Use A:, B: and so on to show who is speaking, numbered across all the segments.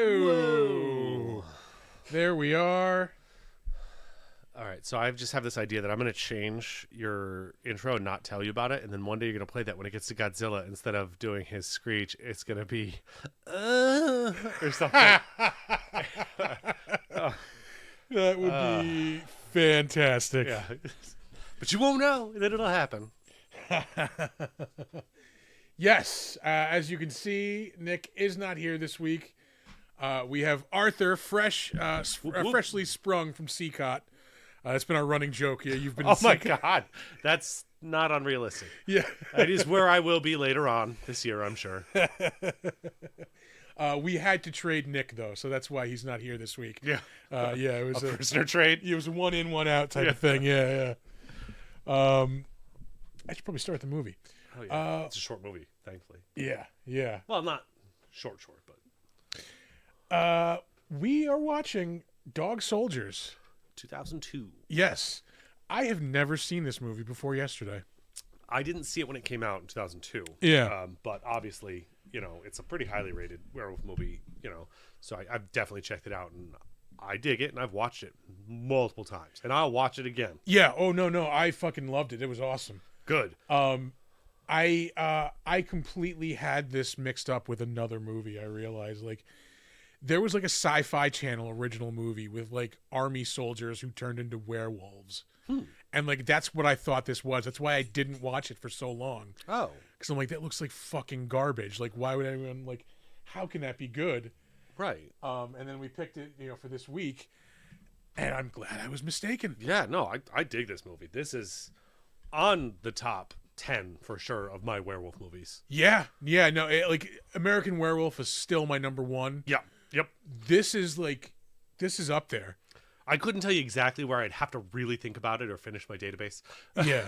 A: Whoa. There we are.
B: All right, so I just have this idea that I'm going to change your intro and not tell you about it, and then one day you're going to play that when it gets to Godzilla. Instead of doing his screech, it's going to be or something.
A: That would be fantastic.
B: Yeah, but you won't know, and then it'll happen.
A: Yes, as you can see, Nick is not here this week. We have Arthur, freshly sprung from CCOT. It's been our running joke here. You've been.
B: Oh my God, that's not unrealistic.
A: Yeah,
B: that is where I will be later on this year, I'm sure.
A: We had to trade Nick though, so that's why he's not here this week.
B: Yeah,
A: yeah, it was
B: a prisoner trade.
A: It was a one in, one out type of thing. Yeah. I should probably start the movie.
B: Oh yeah, it's a short movie, thankfully.
A: Yeah.
B: Well, not short,
A: but. We are watching Dog Soldiers.
B: 2002.
A: Yes. I have never seen this movie before yesterday.
B: I didn't see it when it came out in 2002.
A: Yeah.
B: But obviously, it's a pretty highly rated werewolf movie, so I've definitely checked it out, and I dig it, and I've watched it multiple times, and I'll watch it again.
A: Yeah. Oh, no. I fucking loved it. It was awesome.
B: Good.
A: I completely had this mixed up with another movie. I realized, there was a Sci-Fi Channel original movie with army soldiers who turned into werewolves. And that's what I thought this was. That's why I didn't watch it for so long.
B: Oh.
A: Because I'm that looks like fucking garbage. Why would anyone, how can that be good?
B: Right.
A: And then we picked it, for this week. And I'm glad I was mistaken.
B: Yeah, no, I dig this movie. This is on the top 10 for sure of my werewolf movies.
A: Yeah. No, American Werewolf is still my number one.
B: Yeah. Yep.
A: This is up there.
B: I couldn't tell you exactly where. I'd have to really think about it or finish my database.
A: Yeah.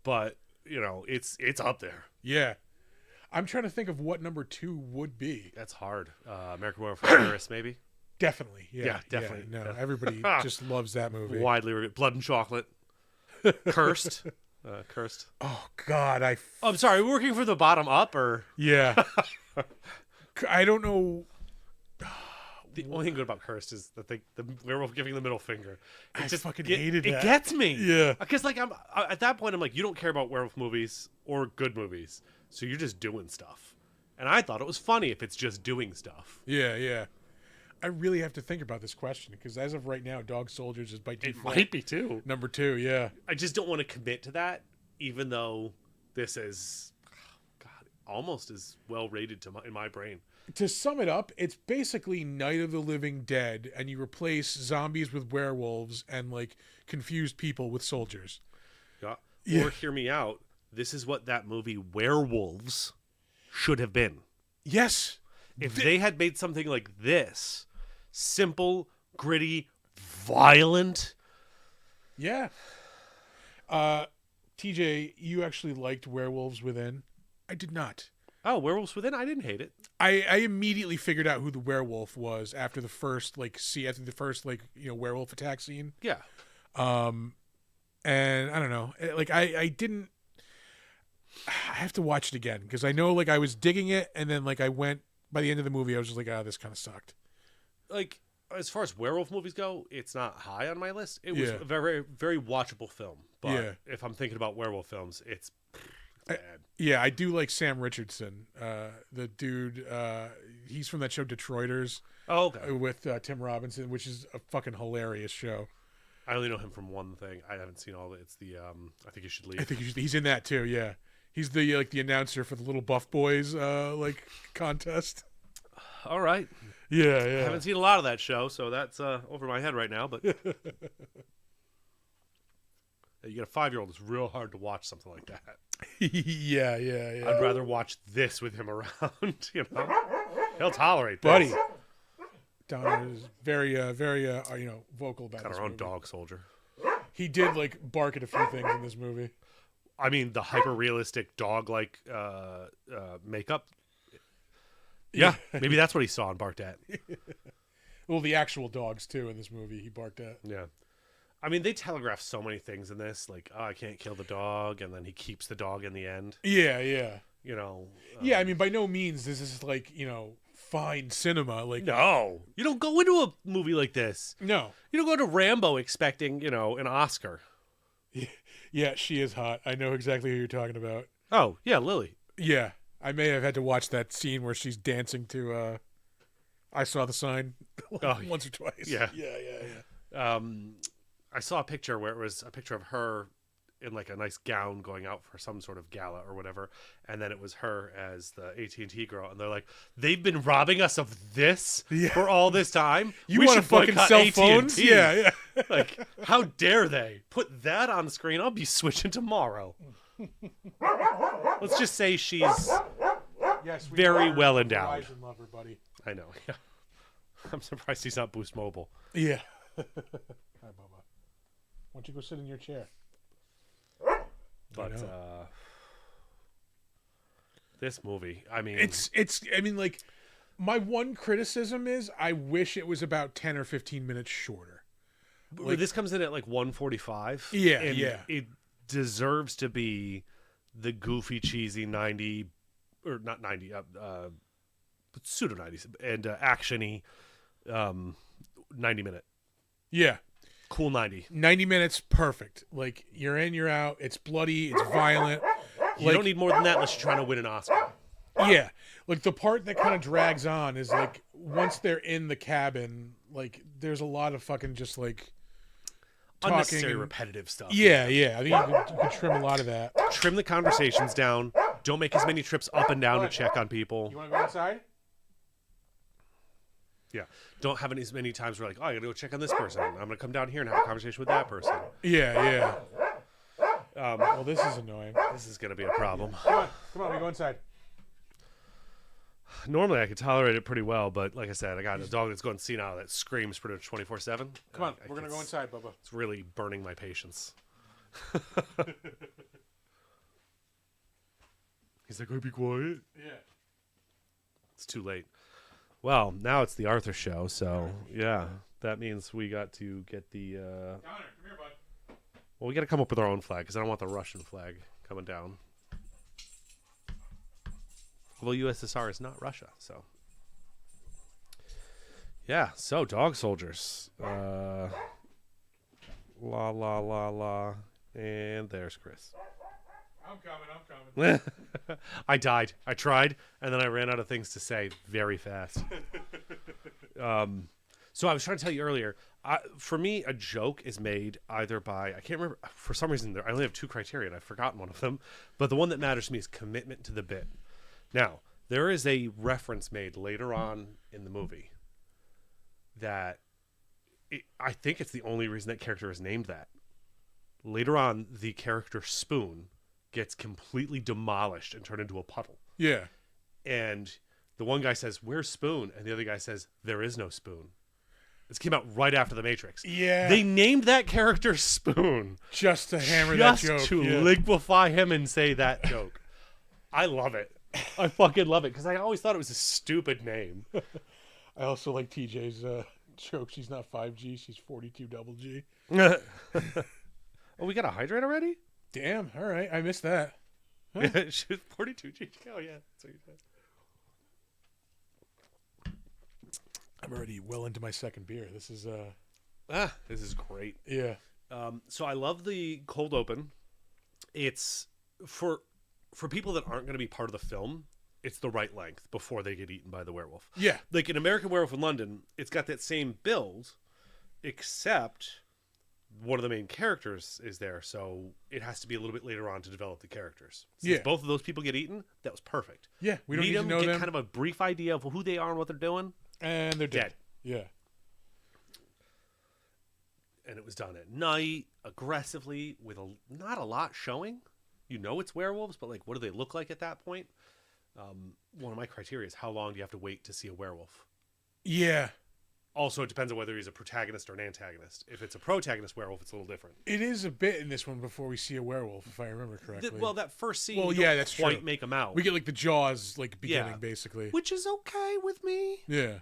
B: But it's up there.
A: Yeah. I'm trying to think of what number 2 would be.
B: That's hard. American Werewolf in Paris, maybe.
A: Definitely. Yeah,
B: definitely.
A: Yeah. No, everybody just loves that movie.
B: Widely regarded. Blood and Chocolate. Cursed. Cursed.
A: Oh God,
B: I'm sorry. Are we working from the bottom up or?
A: Yeah. I don't know.
B: The only thing good about Cursed is that the werewolf giving the middle finger.
A: I just fucking hated that.
B: It gets me.
A: Yeah.
B: Because I'm at that point, I'm you don't care about werewolf movies or good movies, so you're just doing stuff. And I thought it was funny if it's just doing stuff.
A: Yeah. I really have to think about this question because as of right now, Dog Soldiers is by default.
B: It might be too.
A: Number 2, yeah.
B: I just don't want to commit to that, even though this is, almost as well rated in my brain.
A: To sum it up, it's basically Night of the Living Dead, and you replace zombies with werewolves and confused people with soldiers.
B: Yeah. Or hear me out. This is what that movie Werewolves should have been.
A: Yes.
B: If they had made something like this, simple, gritty, violent.
A: Yeah. TJ, you actually liked Werewolves Within. I did not.
B: Oh, Werewolves Within? I didn't hate it.
A: I immediately figured out who the werewolf was after the first werewolf attack scene.
B: Yeah.
A: And I don't know. I didn't. I have to watch it again because I know I was digging it, and then I went by the end of the movie. I was just this kind of sucked.
B: As far as werewolf movies go, it's not high on my list. It was a very, very watchable film. But if I'm thinking about werewolf films, it's bad.
A: I do like Sam Richardson. The dude, he's from that show Detroiters.
B: Oh, okay.
A: With Tim Robinson, which is a fucking hilarious show.
B: I only know him from one thing. I haven't seen all of it. It's the I Think You Should Leave.
A: I think he's in that too. Yeah, he's the the announcer for the Little Buff Boys contest.
B: All right.
A: Yeah.
B: I haven't seen a lot of that show, so that's over my head right now. But you get a 5-year-old. It's real hard to watch something like that.
A: Yeah.
B: I'd rather watch this with him around. He'll tolerate this.
A: Buddy. Donna is very vocal about.
B: Got our own dog soldier.
A: He did bark at a few things in this movie.
B: I mean, the hyper realistic dog makeup. Yeah, maybe that's what he saw and barked at.
A: Well, the actual dogs too in this movie he barked at.
B: Yeah. I mean, they telegraph so many things in this, I can't kill the dog, and then he keeps the dog in the end.
A: Yeah.
B: Yeah,
A: I mean, by no means this is fine cinema. Like,
B: No, you don't go into a movie like this.
A: no.
B: You don't go to Rambo expecting, an Oscar.
A: Yeah, she is hot. I know exactly who you're talking about.
B: Oh, yeah, Lily.
A: Yeah, I may have had to watch that scene where she's dancing to I Saw the Sign once or twice.
B: Yeah.
A: Yeah.
B: I saw a picture where it was a picture of her in like a nice gown going out for some sort of gala or whatever, and then it was her as the AT&T girl, and they're like, they've been robbing us of this for all this time.
A: You
B: We
A: want
B: should
A: a fucking
B: boycott
A: cell
B: AT&T.
A: phones? Yeah.
B: Like, how dare they put that on the screen? I'll be switching tomorrow. Let's just say she's
A: Yes,
B: very well endowed.
A: Verizon lover, buddy.
B: I know. Yeah. I'm surprised he's not Boost Mobile.
A: Yeah. Hi, Bubba. Why don't you go sit in your chair?
B: But this movie, I mean,
A: I mean, like, my one criticism is I wish it was about 10 or 15 minutes shorter.
B: Like, this comes in at like 1:45.
A: Yeah,
B: and
A: yeah.
B: It deserves to be the goofy, cheesy 90 or not 90, pseudo 90s and actiony 90-minute.
A: Yeah.
B: Cool 90.
A: 90 minutes, perfect. Like, you're in, you're out. It's bloody, it's violent.
B: You don't need more than that unless you're trying to win an Oscar.
A: Yeah. Like, the part that kind of drags on is, like, once they're in the cabin, like, there's a lot of fucking just, like, talking.
B: Unnecessary, repetitive stuff.
A: Yeah. I think you could trim a lot of that.
B: Trim the conversations down. Don't make as many trips up and down to check on people.
A: You want to go outside?
B: Yeah. Don't have as many times where like, oh, I gotta go check on this person. I'm gonna come down here and have a conversation with that person.
A: Yeah. Well, this is annoying.
B: This is gonna be a problem.
A: Come on, we go inside.
B: Normally I could tolerate it pretty well, but like I said, I got a dog that's going senile that screams pretty much 24/7.
A: Come on, we're gonna go inside, Bubba.
B: It's really burning my patience. He's like, "Oh, be quiet."
A: Yeah.
B: It's too late. Well, now it's the Arthur show, so yeah, that means we got to get the.
A: Connor, come here, bud.
B: Well, we got to come up with our own flag because I don't want the Russian flag coming down. Although USSR is not Russia, so. Yeah, so dog soldiers. La la la la, and there's Chris.
A: I'm coming.
B: I died. I tried, and then I ran out of things to say very fast. So I was trying to tell you earlier. For me, a joke is made either by I can't remember for some reason. I only have two criteria, and I've forgotten one of them. But the one that matters to me is commitment to the bit. Now there is a reference made later on in the movie that I think it's the only reason that character is named that. Later on, the character Spoon gets completely demolished and turned into a puddle.
A: Yeah.
B: And the one guy says, "Where's Spoon?" And the other guy says, "There is no Spoon." This came out right after The Matrix.
A: Yeah.
B: They named that character Spoon.
A: Just to hammer that joke.
B: Just to liquefy him and say that joke. I love it. I fucking love it because I always thought it was a stupid name.
A: I also like TJ's joke. She's not 5G, she's 42 double G.
B: Oh, we got a hydrate already?
A: Damn, all right. I missed that. Huh?
B: Yeah, she was 42 G. Oh, yeah. That's what you said.
A: I'm already well into my second beer. This is
B: This is great.
A: yeah.
B: So I love the cold open. It's for people that aren't going to be part of the film, it's the right length before they get eaten by the werewolf.
A: Yeah.
B: Like in American Werewolf in London, it's got that same build, except one of the main characters is there, so it has to be a little bit later on to develop the characters. Since both of those people get eaten, that was perfect.
A: Yeah, we don't need
B: them,
A: to know
B: get
A: them.
B: kind of a brief idea of who they are and what they're doing.
A: And they're dead. Yeah.
B: And it was done at night, aggressively, with not a lot showing. You know it's werewolves, but like, what do they look like at that point? One of my criteria is how long do you have to wait to see a werewolf?
A: Yeah.
B: Also, it depends on whether he's a protagonist or an antagonist. If it's a protagonist werewolf, it's a little different.
A: It is a bit in this one before we see a werewolf, if I remember correctly.
B: Well, that first scene,
A: that's
B: quite
A: true.
B: make them out.
A: We get like the Jaws like beginning, basically.
B: Which is okay with me.
A: Yeah.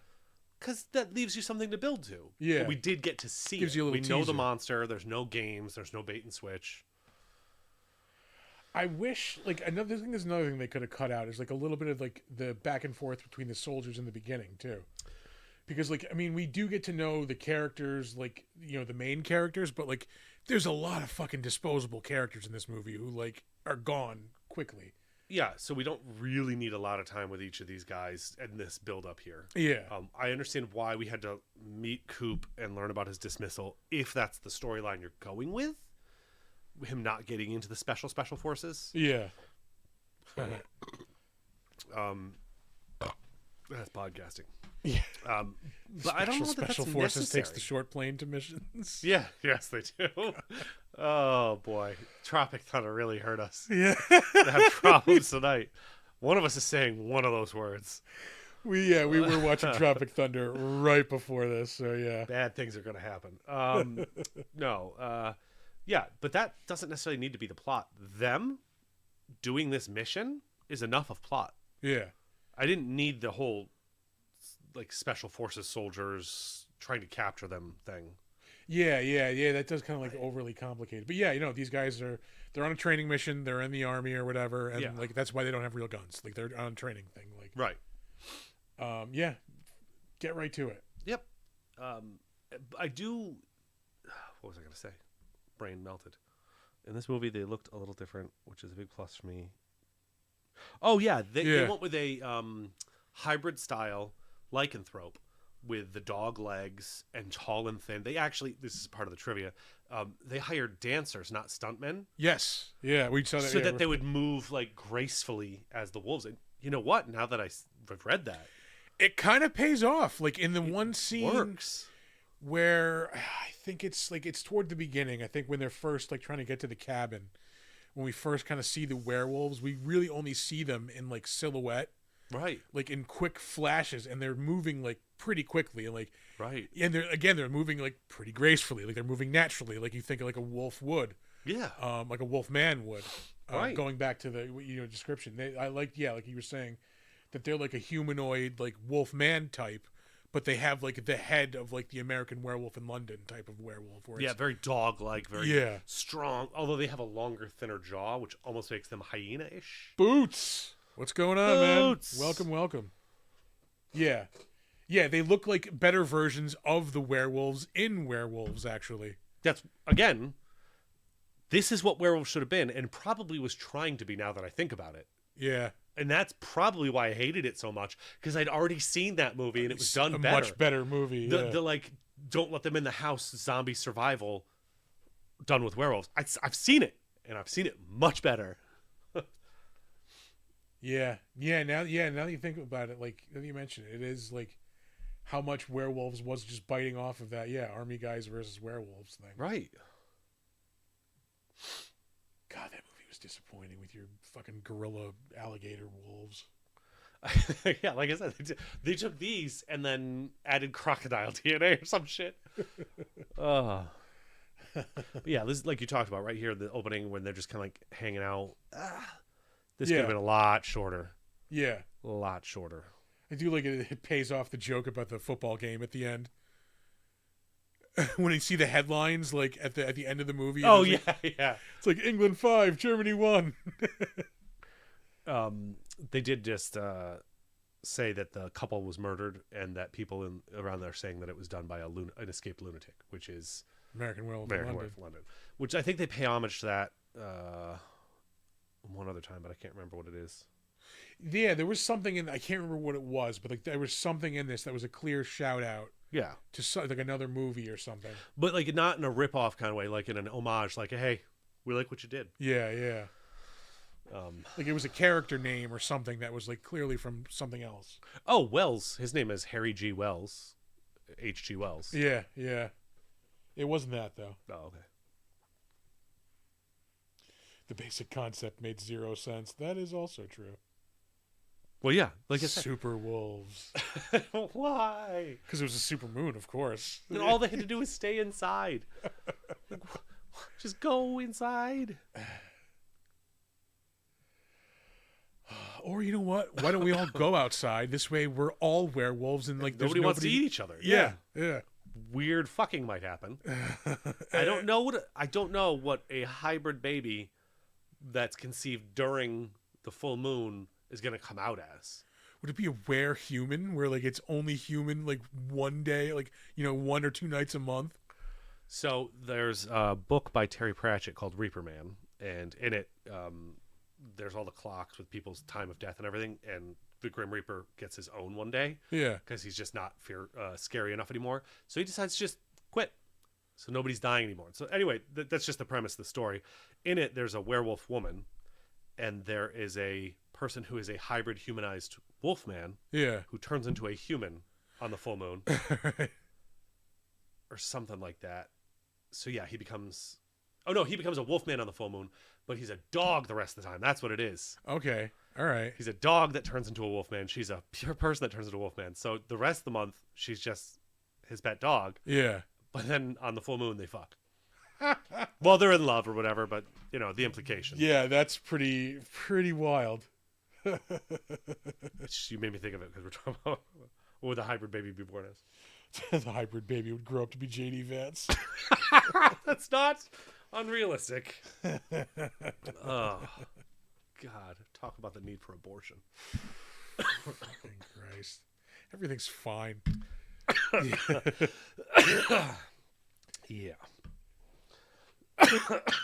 B: Because that leaves you something to build to.
A: Yeah.
B: But we did get to see
A: Gives
B: it.
A: you a little
B: We know the
A: teaser.
B: monster. There's no games. There's no bait and switch.
A: I wish, like, another thing. There's another thing they could have cut out is like a little bit of like the back and forth between the soldiers in the beginning too, because like I mean we do get to know the characters, like the main characters, but like there's a lot of fucking disposable characters in this movie who like are gone quickly.
B: Yeah, so we don't really need a lot of time with each of these guys in this build up here.
A: Yeah.
B: I understand why we had to meet Coop and learn about his dismissal, if that's the storyline you're going with. Him not getting into the special forces.
A: Yeah.
B: That's podcasting.
A: Yeah.
B: But I don't know that
A: special
B: that's
A: forces
B: necessary.
A: takes the short plane to missions.
B: Yeah, yes they do. Oh boy, Tropic Thunder really hurt us.
A: Yeah.
B: We have problems tonight. One of us is saying one of those words.
A: We were watching Tropic Thunder right before this, so yeah.
B: Bad things are going to happen. No. Yeah, but that doesn't necessarily need to be the plot. Them doing this mission is enough of plot.
A: Yeah.
B: I didn't need the whole like special forces soldiers trying to capture them thing.
A: Yeah. That does kind of like overly complicated. But yeah, these guys they're on a training mission. They're in the army or whatever, and like that's why they don't have real guns. Like they're on a training thing. Like
B: right.
A: Yeah. Get right to it.
B: Yep. I do. What was I going to say? Brain melted. In this movie, they looked a little different, which is a big plus for me. Oh yeah, they went with a hybrid style lycanthrope with the dog legs and tall and thin. They actually, this is part of the trivia, they hired dancers, not stuntmen.
A: Yes. Yeah, we saw that.
B: So that they would move like gracefully as the wolves. And you know what? Now that I've read that,
A: it kind of pays off. Like in the one scene
B: works.
A: Where I think it's toward the beginning. I think when they're first like trying to get to the cabin, when we first kind of see the werewolves, we really only see them in like silhouette,
B: right?
A: Like in quick flashes, and they're moving like pretty quickly, and like
B: right.
A: And they're moving like pretty gracefully, like they're moving naturally, like you think of like a wolf would, like a wolf man would.
B: Right.
A: Going back to the description, I like like you were saying, that they're like a humanoid like wolf man type. But they have like the head of like the American Werewolf in London type of werewolf. Where
B: Very dog-like, very strong. Although they have a longer, thinner jaw, which almost makes them hyena-ish.
A: Boots! What's going on,
B: Boots.
A: man? Welcome. Yeah. They look like better versions of the werewolves in Werewolves, actually.
B: That's, again, this is what Werewolves should have been, and probably was trying to be now that I think about it.
A: Yeah.
B: And that's probably why I hated it so much, because I'd already seen that movie and it was done better.
A: Much better movie.
B: The like, don't let them in the house zombie survival done with werewolves. I've seen it, and I've seen it much better.
A: Yeah. Now that you think about it, like now that you mention it, it is like how much Werewolves was just biting off of that. Yeah, army guys versus werewolves thing.
B: Right.
A: God, that movie was disappointing with your fucking gorilla alligator wolves.
B: Yeah, like I said, they took these and then added crocodile DNA or some shit. But yeah, this is like you talked about right here, the opening when they're just kind of like hanging out. This could have been a lot shorter.
A: Yeah.
B: A lot shorter.
A: I do like it pays off the joke about the football game at the end. When you see the headlines, like at the end of the movie.
B: Oh yeah,
A: like,
B: yeah.
A: It's like England 5, Germany 1.
B: They did just say that the couple was murdered, and that people around there saying that it was done by an escaped lunatic, which is
A: American Werewolf
B: London. Which I think they pay homage to that one other time, but I can't remember what it is.
A: Yeah, there was something in. I can't remember what it was, but like there was something in this that was a clear shout out.
B: Yeah,
A: to like another movie or something.
B: But like not in a rip off kind of way, like in an homage, like hey, we like what you did.
A: Yeah. Like it was a character name or something that was like clearly from something else.
B: Oh, Wells. His name is Harry G. Wells. H.G. Wells.
A: Yeah. It wasn't that though.
B: Oh, okay.
A: The basic concept made zero sense. That is also true.
B: Well, yeah, like I said.
A: Super wolves.
B: Why?
A: Because it was a super moon, of course.
B: And all they had to do was stay inside. Just go inside.
A: Or you know what? Why don't we all go outside? This way we're all werewolves and like
B: nobody wants to eat each other.
A: Yeah.
B: Weird fucking might happen. I don't know what a hybrid baby that's conceived during the full moon is going to come out as.
A: Would it be a were-human where like it's only human like one day, like 1 or 2 nights a month?
B: So there's a book by Terry Pratchett called Reaper Man, and in it there's all the clocks with people's time of death and everything, and the Grim Reaper gets his own one day.
A: Yeah.
B: Because he's just not scary enough anymore. So he decides to just quit. So nobody's dying anymore. So anyway, that's just the premise of the story. In it, there's a werewolf woman, and there is a person who is a hybrid humanized wolfman.
A: Yeah.
B: Who turns into a human on the full moon. Or something like that. So yeah, he becomes a wolfman on the full moon, but he's a dog the rest of the time. That's what it is.
A: Okay. All right.
B: He's a dog that turns into a wolfman. She's a pure person that turns into a wolfman. So the rest of the month, she's just his pet dog.
A: Yeah.
B: But then on the full moon, they fuck. Well, they're in love or whatever, but the implication.
A: Yeah, that's pretty wild.
B: Which you made me think of it because we're talking about what would the hybrid baby be born as?
A: The hybrid baby would grow up to be JD Vance.
B: That's not unrealistic. Oh, God. Talk about the need for abortion.
A: Fucking Christ. Everything's fine.
B: Yeah.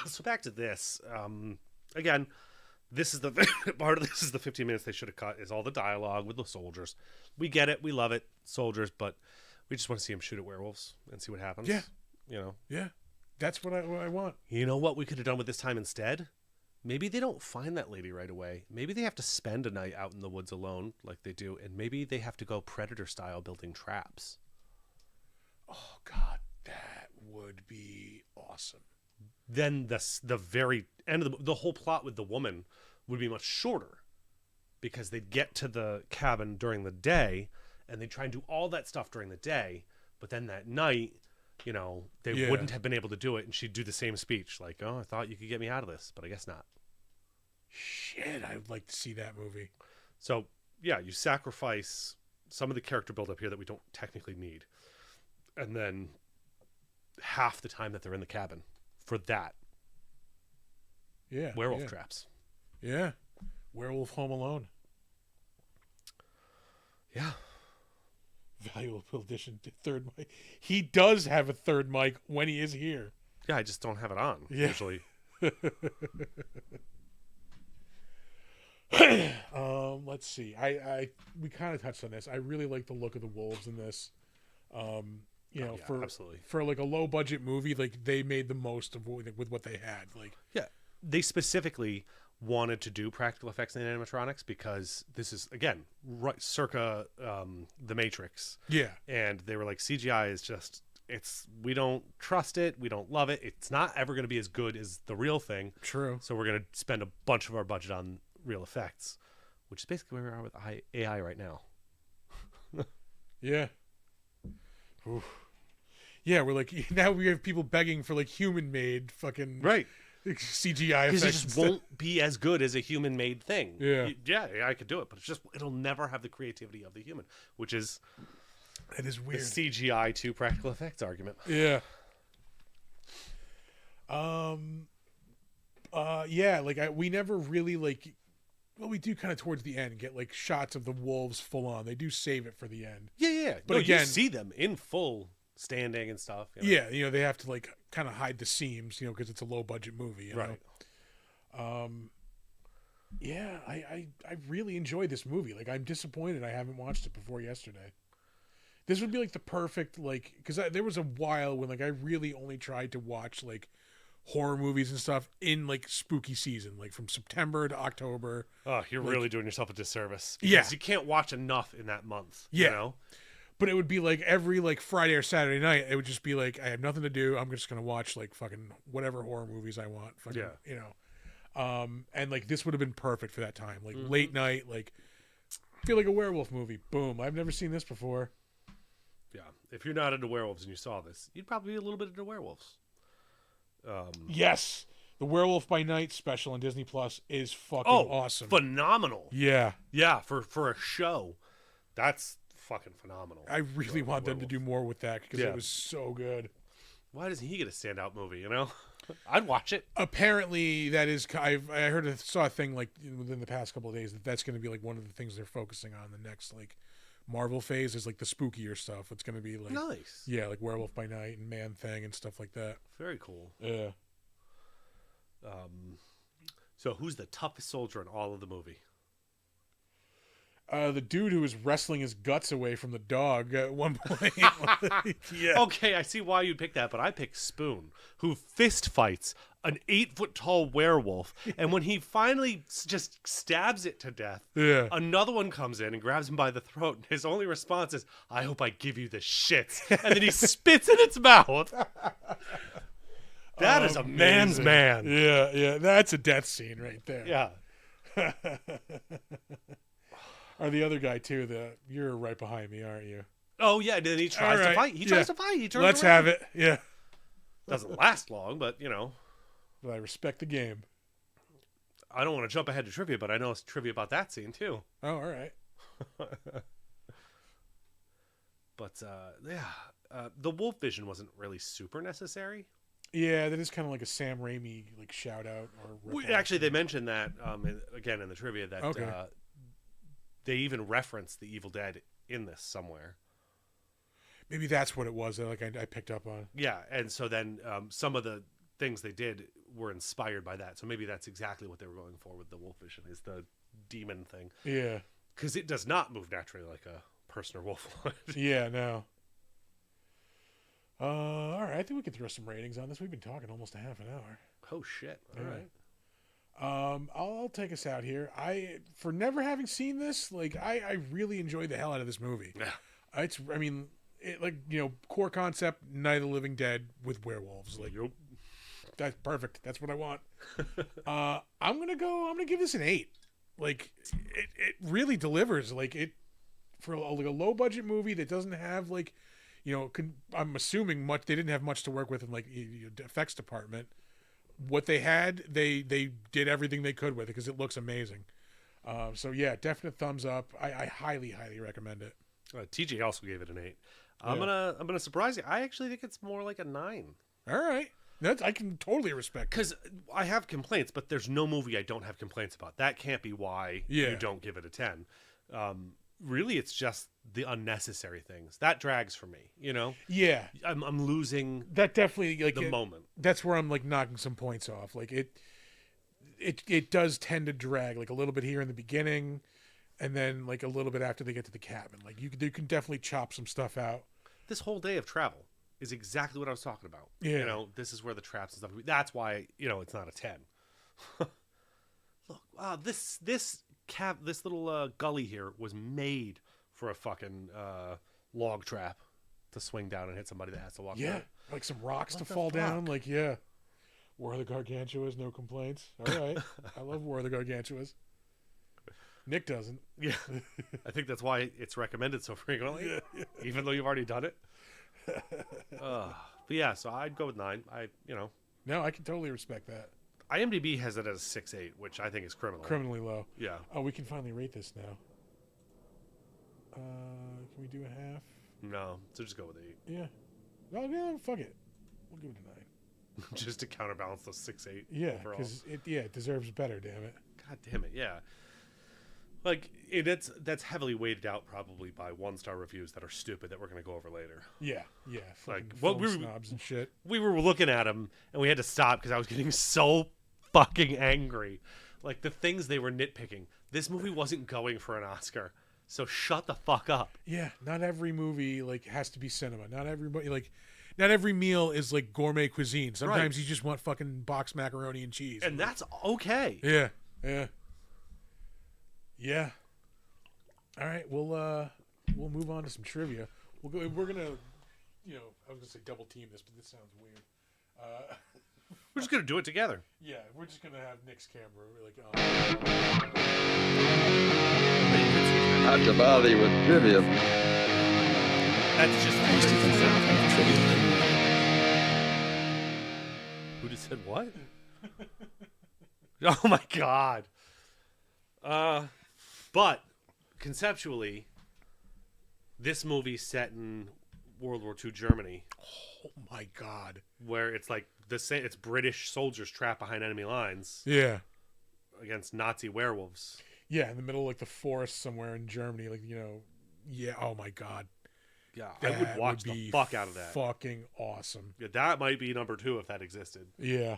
B: So back to this. Again, this is the part of this is the 15 minutes they should have cut is all the dialogue with the soldiers. We get it. We love it. Soldiers, but we just want to see him shoot at werewolves and see what happens.
A: Yeah.
B: Yeah.
A: That's what I want.
B: You know what we could have done with this time instead? Maybe they don't find that lady right away. Maybe they have to spend a night out in the woods alone like they do, and maybe they have to go Predator style building traps.
A: Oh, God, that would be awesome.
B: Then the very end of the whole plot with the woman would be much shorter because they'd get to the cabin during the day and they'd try and do all that stuff during the day, but then that night, they wouldn't have been able to do it, and she'd do the same speech like, oh, I thought you could get me out of this, but I guess not.
A: Shit, I would like to see that movie.
B: So, yeah, you sacrifice some of the character build-up here that we don't technically need, and then half the time that they're in the cabin for that.
A: Yeah.
B: Werewolf traps.
A: Yeah. Werewolf Home Alone.
B: Yeah.
A: Valuable addition to third mic. He does have a third mic when he is here.
B: Yeah, I just don't have it on usually.
A: Let's see. We kind of touched on this. I really like the look of the wolves in this.
B: Absolutely.
A: For like a low budget movie, like they made the most of with what they had. Like,
B: yeah, they specifically wanted to do practical effects and animatronics because this is again circa the Matrix.
A: Yeah,
B: and they were like, CGI is just we don't trust it, we don't love it, it's not ever going to be as good as the real thing.
A: True.
B: So we're going to spend a bunch of our budget on real effects, which is basically where we are with AI right now.
A: Yeah. Oof. Yeah, we're like now we have people begging for like human made fucking
B: right
A: CGI
B: because
A: effects.
B: It just won't be as good as a human made thing.
A: Yeah.
B: I could do it, but it'll never have the creativity of the human, which is
A: it is weird.
B: The CGI to practical effects argument.
A: Yeah. Yeah, like we never really like. Well, we do kind of towards the end get like shots of the wolves full on. They do save it for the end.
B: Yeah.
A: But again,
B: you see them in full standing and stuff.
A: Yeah, they have to like kind of hide the seams, because it's a low budget movie.
B: Right.
A: Yeah, I really enjoyed this movie. Like, I'm disappointed I haven't watched it before yesterday. This would be like the perfect because there was a while when like I really only tried to watch like horror movies and stuff in like spooky season, like from September to October.
B: Oh, you're really doing yourself a disservice.
A: Yeah,
B: you can't watch enough in that month.
A: Yeah, but it would be like every like Friday or Saturday night. It would just be like I have nothing to do. I'm just gonna watch like fucking whatever horror movies I want. Fucking, and like this would have been perfect for that time. Like late night, like feel like a werewolf movie. Boom! I've never seen this before.
B: Yeah, if you're not into werewolves and you saw this, you'd probably be a little bit into werewolves.
A: Yes, the Werewolf by Night special on Disney Plus is fucking awesome.
B: Phenomenal.
A: Yeah,
B: for a show, that's fucking phenomenal.
A: I really want them to do more with that because it was so good.
B: Why doesn't he get a standout movie? I'd watch it.
A: Apparently, that is. Saw a thing like within the past couple of days that's going to be like one of the things they're focusing on the next like Marvel phase is like the spookier stuff. It's going to be like
B: Nice.
A: Yeah, like Werewolf by Night and Man Thing and stuff like that.
B: Very cool.
A: Yeah.
B: So who's the toughest soldier in all of the movie?
A: The dude who was wrestling his guts away from the dog at one point. Yeah.
B: Okay, I see why you'd pick that, but I picked Spoon, who fist fights an 8-foot-tall werewolf, and when he finally just stabs it to death,
A: Yeah.
B: another one comes in and grabs him by the throat, and his only response is, "I hope I give you the shits," and then he spits in its mouth. That is a man's man.
A: Yeah, yeah. That's a death scene right there.
B: Yeah.
A: Or the other guy too. You're right behind me, aren't you?
B: Oh yeah, and then he tries to fight. He tries to fight. He turns
A: Let's
B: around.
A: have it. Yeah.
B: Doesn't last long, but you know.
A: But I respect the game.
B: I don't want to jump ahead to trivia, but I know it's trivia about that scene too.
A: Oh, all right.
B: But the wolf vision wasn't really super necessary.
A: Yeah, that is kind of like a Sam Raimi like shout out or.
B: Actually, they mentioned that again in the trivia that they even referenced the Evil Dead in this somewhere.
A: Maybe that's what it was that like I picked up on.
B: Yeah, and so then some of the things they did were inspired by that. So maybe that's exactly what they were going for with the wolf vision, is the demon thing.
A: Yeah.
B: Because it does not move naturally like a person or wolf would.
A: Yeah, no. All right, I think we could throw some ratings on this. We've been talking almost a half an hour.
B: Oh shit! All right.
A: I'll take us out here. For never having seen this, like I really enjoyed the hell out of this movie.
B: Yeah.
A: Core concept, Night of the Living Dead with werewolves. Like,
B: Yep.
A: That's perfect. That's what I want. I'm gonna give this an 8. Like, it really delivers. Like it for a low budget movie that doesn't have like, I'm assuming much. They didn't have much to work with in like effects department. What they had, they did everything they could with it because it looks amazing. So yeah, definite thumbs up. I highly recommend it.
B: TJ also gave it an 8. I'm gonna surprise you. I actually think it's more like a 9.
A: All right, I can totally respect.
B: Because I have complaints, but there's no movie I don't have complaints about. That can't be why you don't give it a 10. Really, it's just the unnecessary things that drags for me.
A: Yeah,
B: I'm losing
A: that definitely like
B: the moment.
A: That's where I'm like knocking some points off. Like it does tend to drag like a little bit here in the beginning, and then like a little bit after they get to the cabin. Like you can definitely chop some stuff out. This
B: whole day of travel is exactly what I was talking about.
A: Yeah,
B: this is where the traps and stuff. That's why it's not a 10. Look, wow, this little gully here was made for a fucking log trap to swing down and hit somebody that has to walk.
A: Yeah, like some rocks to fall down. Like War of the Gargantuas, no complaints. All right, I love War of the Gargantuas. Nick doesn't.
B: Yeah, I think that's why it's recommended so frequently, even though you've already done it. But yeah, so I'd go with 9.
A: No, I can totally respect that.
B: IMDb has it as 6.8, which I think is
A: criminally low.
B: Yeah.
A: Oh, we can finally rate this now. Can we do a half?
B: No, so just go with 8.
A: Yeah. Oh yeah, fuck it. We'll give it a 9.
B: Just to counterbalance the 6.8.
A: Yeah, because it deserves better. Damn it.
B: God damn it. Yeah. Like that's heavily weighted out probably by 1-star reviews that are stupid that we're going to go over later.
A: Yeah.
B: Like
A: what we snobs and shit.
B: We were looking at them and we had to stop because I was getting so fucking angry. Like the things they were nitpicking. This movie wasn't going for an Oscar, so shut the fuck up.
A: Yeah, not every movie like has to be cinema. Not every meal is like gourmet cuisine. Sometimes you just want fucking boxed macaroni and cheese,
B: and that's okay.
A: Yeah. All right, we'll move on to some trivia. We're gonna, I was gonna say double team this, but this sounds weird.
B: We're just gonna do it together.
A: Yeah, we're just gonna have Nick's camera
C: Not to bother you with trivia.
B: That's just Who just said what? Oh my god. But conceptually, this movie's set in World War II Germany,
A: Oh my god.
B: where it's like the same. It's British soldiers trapped behind enemy lines
A: Yeah.
B: against Nazi werewolves.
A: Yeah, in the middle of like the forest somewhere in Germany, like, yeah, oh my god.
B: Yeah, I would
A: That
B: watch the
A: be
B: fuck out of that.
A: Fucking awesome.
B: Yeah, that might be number 2 if that existed.
A: Yeah.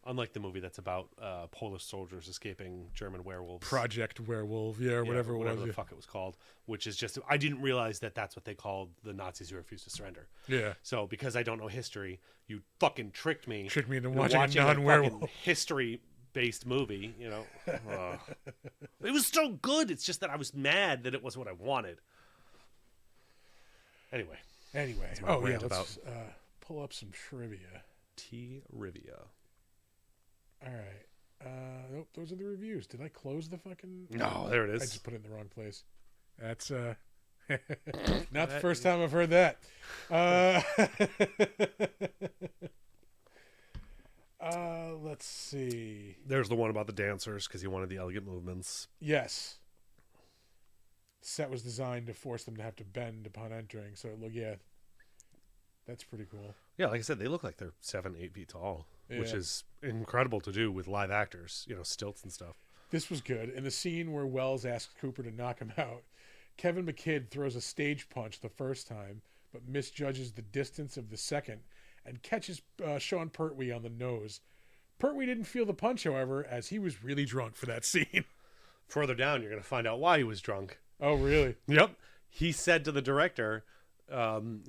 B: Unlike the movie that's about Polish soldiers escaping German werewolves.
A: Project Werewolf, yeah, or whatever it was.
B: the fuck it was called, which is just, I didn't realize that that's what they called the Nazis who refused to surrender.
A: Yeah.
B: So because I don't know history, you fucking tricked me.
A: Tricked me into
B: watching
A: watching a non-werewolf.
B: History-based movie, It was so good. It's just that I was mad that it wasn't what I wanted. Anyway,
A: Oh yeah,
B: rant
A: let's pull up some trivia.
B: T-Rivia.
A: All right. Nope, those are the reviews. Did I close the fucking?
B: No, there it is.
A: I just put it in the wrong place. That's not the first time I've heard that. Let's see.
B: There's the one about the dancers because he wanted the elegant movements.
A: Yes. Set was designed to force them to have to bend upon entering. So yeah, that's pretty cool.
B: Yeah, like I said, they look like they're 7-8 feet tall, which is incredible to do with live actors, stilts and stuff.
A: This was good. In the scene where Wells asks Cooper to knock him out, Kevin McKidd throws a stage punch the first time, but misjudges the distance of the second and catches Sean Pertwee on the nose. Pertwee didn't feel the punch, however, as he was really drunk for that scene.
B: Further down, you're going to find out why he was drunk.
A: Oh, really?
B: Yep. He said to the director, do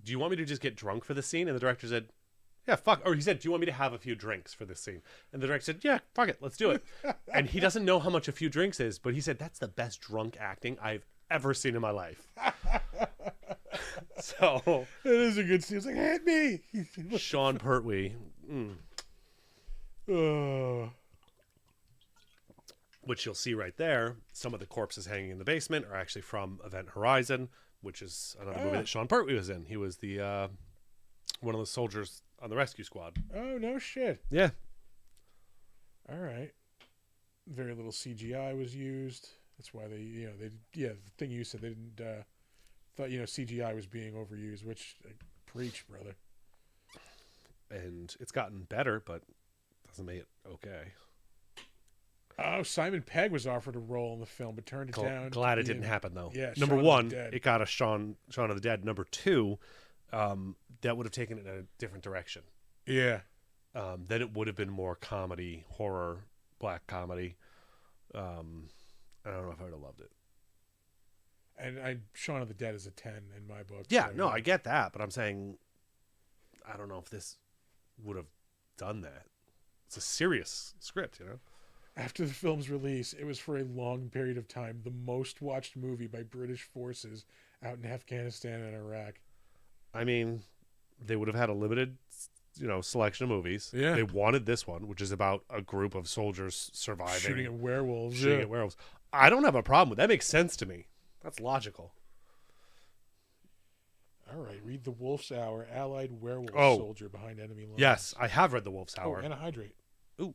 B: you want me to just get drunk for this scene? And the director said, yeah, fuck. Or he said, do you want me to have a few drinks for this scene? And the director said, yeah, fuck it. Let's do it. And he doesn't know how much a few drinks is, but he said, that's the best drunk acting I've ever seen in my life. So.
A: It is a good scene. It's like, hit me.
B: Sean Pertwee. Which you'll see right there. Some of the corpses hanging in the basement are actually from Event Horizon, which is another movie that Sean Pertwee was in. He was the one of the soldiers on the rescue squad.
A: Oh, no shit.
B: Yeah.
A: All right. Very little CGI was used. That's why the thing you said, they didn't, thought, CGI was being overused, which, preach, brother.
B: And it's gotten better, but doesn't make it okay.
A: Oh, Simon Pegg was offered a role in the film, but turned it down.
B: Glad it didn't happen, though.
A: Yeah,
B: Number
A: Shaun
B: one,
A: of the Dead.
B: it got a Shaun of the Dead. Number two, that would have taken it in a different direction.
A: Yeah.
B: Then it would have been more comedy, horror, black comedy. I don't know if I would have loved it.
A: And Shaun of the Dead is a 10 in my book.
B: Yeah,
A: so,
B: no, I get that, but I'm saying I don't know if this would have done that. It's a serious script,
A: After the film's release, it was for a long period of time the most watched movie by British forces out in Afghanistan and Iraq.
B: I mean, they would have had a limited, selection of movies.
A: Yeah.
B: They wanted this one, which is about a group of soldiers surviving.
A: Shooting at werewolves.
B: Shooting at werewolves. I don't have a problem with that. That makes sense to me. That's logical.
A: All right, read The Wolf's Hour, Allied werewolf soldier behind enemy lines.
B: Yes, I have read The Wolf's Hour.
A: Oh, and a hydrate.
B: Ooh,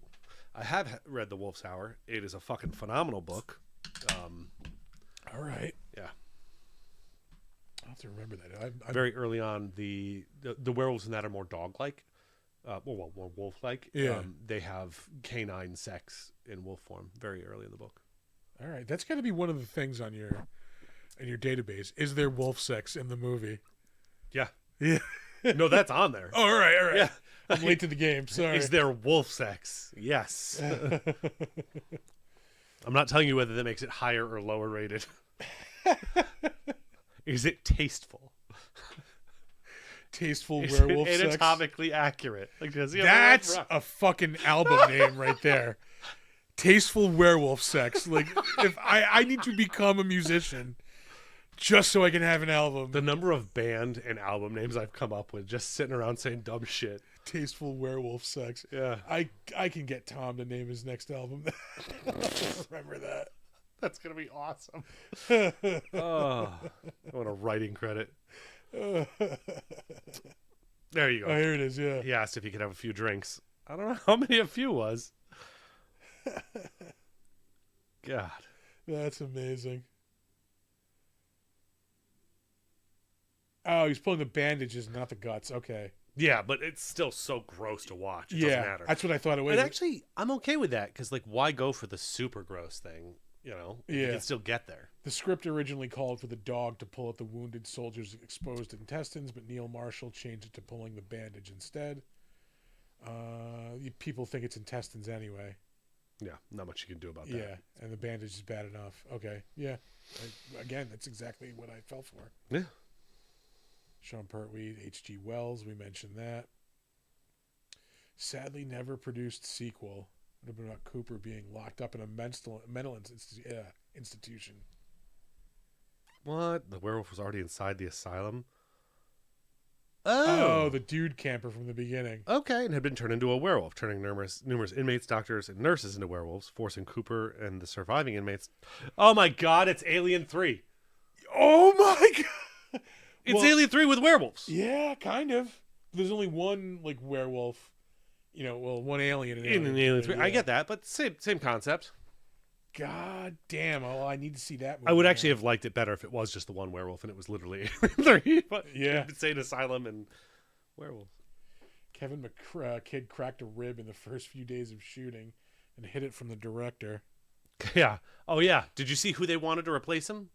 B: I have read The Wolf's Hour. It is a fucking phenomenal book.
A: All right.
B: Yeah.
A: I'll have to remember that. I'm
B: very early on, the werewolves in that are more dog-like. More wolf-like.
A: Yeah.
B: They have canine sex in wolf form very early in the book.
A: All right. That's got to be one of the things on your database. Is there wolf sex in the movie?
B: Yeah.
A: Yeah.
B: No, that's on there.
A: Oh, all right. All right.
B: Yeah.
A: I'm late to the game. Sorry.
B: Is there wolf sex? Yes. I'm not telling you whether that makes it higher or lower rated. Is it tasteful?
A: Tasteful
B: Is
A: werewolf
B: it
A: sex?
B: anatomically accurate? Like,
A: that's a fucking album name right there. Tasteful werewolf sex. Like, if I need to become a musician just so I can have an album.
B: The number of band and album names I've come up with just sitting around saying dumb shit.
A: Tasteful werewolf sex.
B: Yeah.
A: I can get Tom to name his next album. Remember that.
B: That's going to be awesome. Oh, I want a writing credit. There you go.
A: Oh, here it is, yeah.
B: He asked if he could have a few drinks. I don't know how many a few was. God.
A: That's amazing. Oh, he's pulling the bandages, not the guts. Okay.
B: Yeah, but it's still so gross to watch. It
A: Yeah,
B: doesn't matter.
A: that's what I thought it was.
B: And actually, I'm okay with that because, like, why go for the super gross thing? You know, if you
A: Yeah.
B: can still get there.
A: The script originally called for the dog to pull at the wounded soldier's exposed intestines, but Neil Marshall changed it to pulling the bandage instead. People think it's intestines anyway.
B: Yeah, not much you can do about that.
A: Yeah, and the bandage is bad enough. Okay, yeah. Again, that's exactly what I fell for.
B: Yeah.
A: Sean Pertwee, H.G. Wells, we mentioned that. Sadly, never produced sequel. Would have been about Cooper being locked up in a mental institution.
B: What? The werewolf was already inside the asylum?
A: Oh, the dude camper from the beginning.
B: Okay, and had been turned into a werewolf, turning numerous inmates, doctors, and nurses into werewolves, forcing Cooper and the surviving inmates. Oh my God! It's Alien 3.
A: Oh my God!
B: It's Alien 3 with werewolves.
A: Yeah, kind of. There's only one like werewolf. One alien
B: In Alien 3,
A: yeah.
B: I get that, but same concept.
A: God damn! Oh, I need to see that movie.
B: I would actually have liked it better if it was just the one werewolf and it was literally Alien 3. But
A: Yeah.
B: insane asylum and werewolves.
A: Kevin McKidd cracked a rib in the first few days of shooting and hid it from the director.
B: Yeah. Oh yeah. Did you see who they wanted to replace him?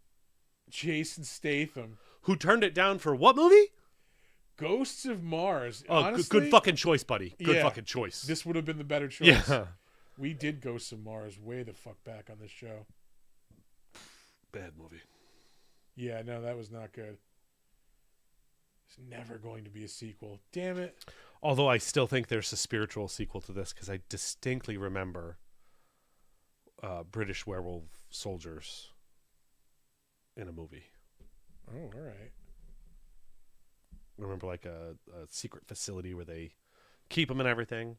A: Jason Statham.
B: Who turned it down for what movie?
A: Ghosts of Mars.
B: Oh,
A: Honestly,
B: good fucking choice, buddy. Good
A: Yeah.
B: fucking choice.
A: This would have been the better choice.
B: Yeah.
A: We did Ghosts of Mars way the fuck back on this show.
B: Bad movie.
A: Yeah, no, that was not good. There's never going to be a sequel. Damn it.
B: Although I still think there's a spiritual sequel to this because I distinctly remember British werewolf soldiers in a movie.
A: Oh, all right.
B: I remember like a secret facility where they keep them and everything.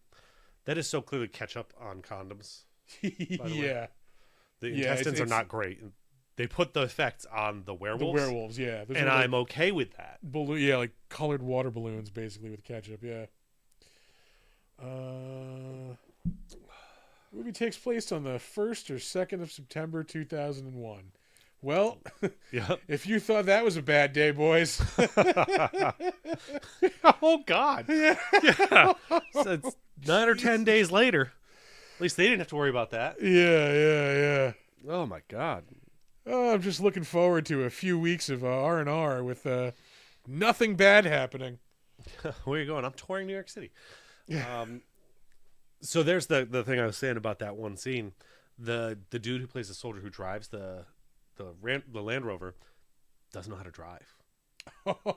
B: That is so clearly ketchup on condoms. By the way.
A: Yeah.
B: The
A: Yeah,
B: intestines are
A: it's-
B: not great. They put the effects on the
A: The
B: werewolves.
A: werewolves, yeah. There's
B: And
A: like
B: I'm okay with that.
A: like colored water balloons basically with ketchup, yeah. Movie takes place on the 1st or 2nd of September 2001. Well,
B: Yep.
A: if you thought that was a bad day, boys.
B: Oh, God.
A: Yeah.
B: Yeah. So it's 9 or 10 days later. At least they didn't have to worry about that.
A: Yeah.
B: Oh, my God.
A: Oh, I'm just looking forward to a few weeks of R&R with nothing bad happening.
B: Where are you going? I'm touring New York City.
A: Yeah.
B: So there's the thing I was saying about that one scene. The dude who plays the soldier who drives the Land Rover doesn't know how to drive.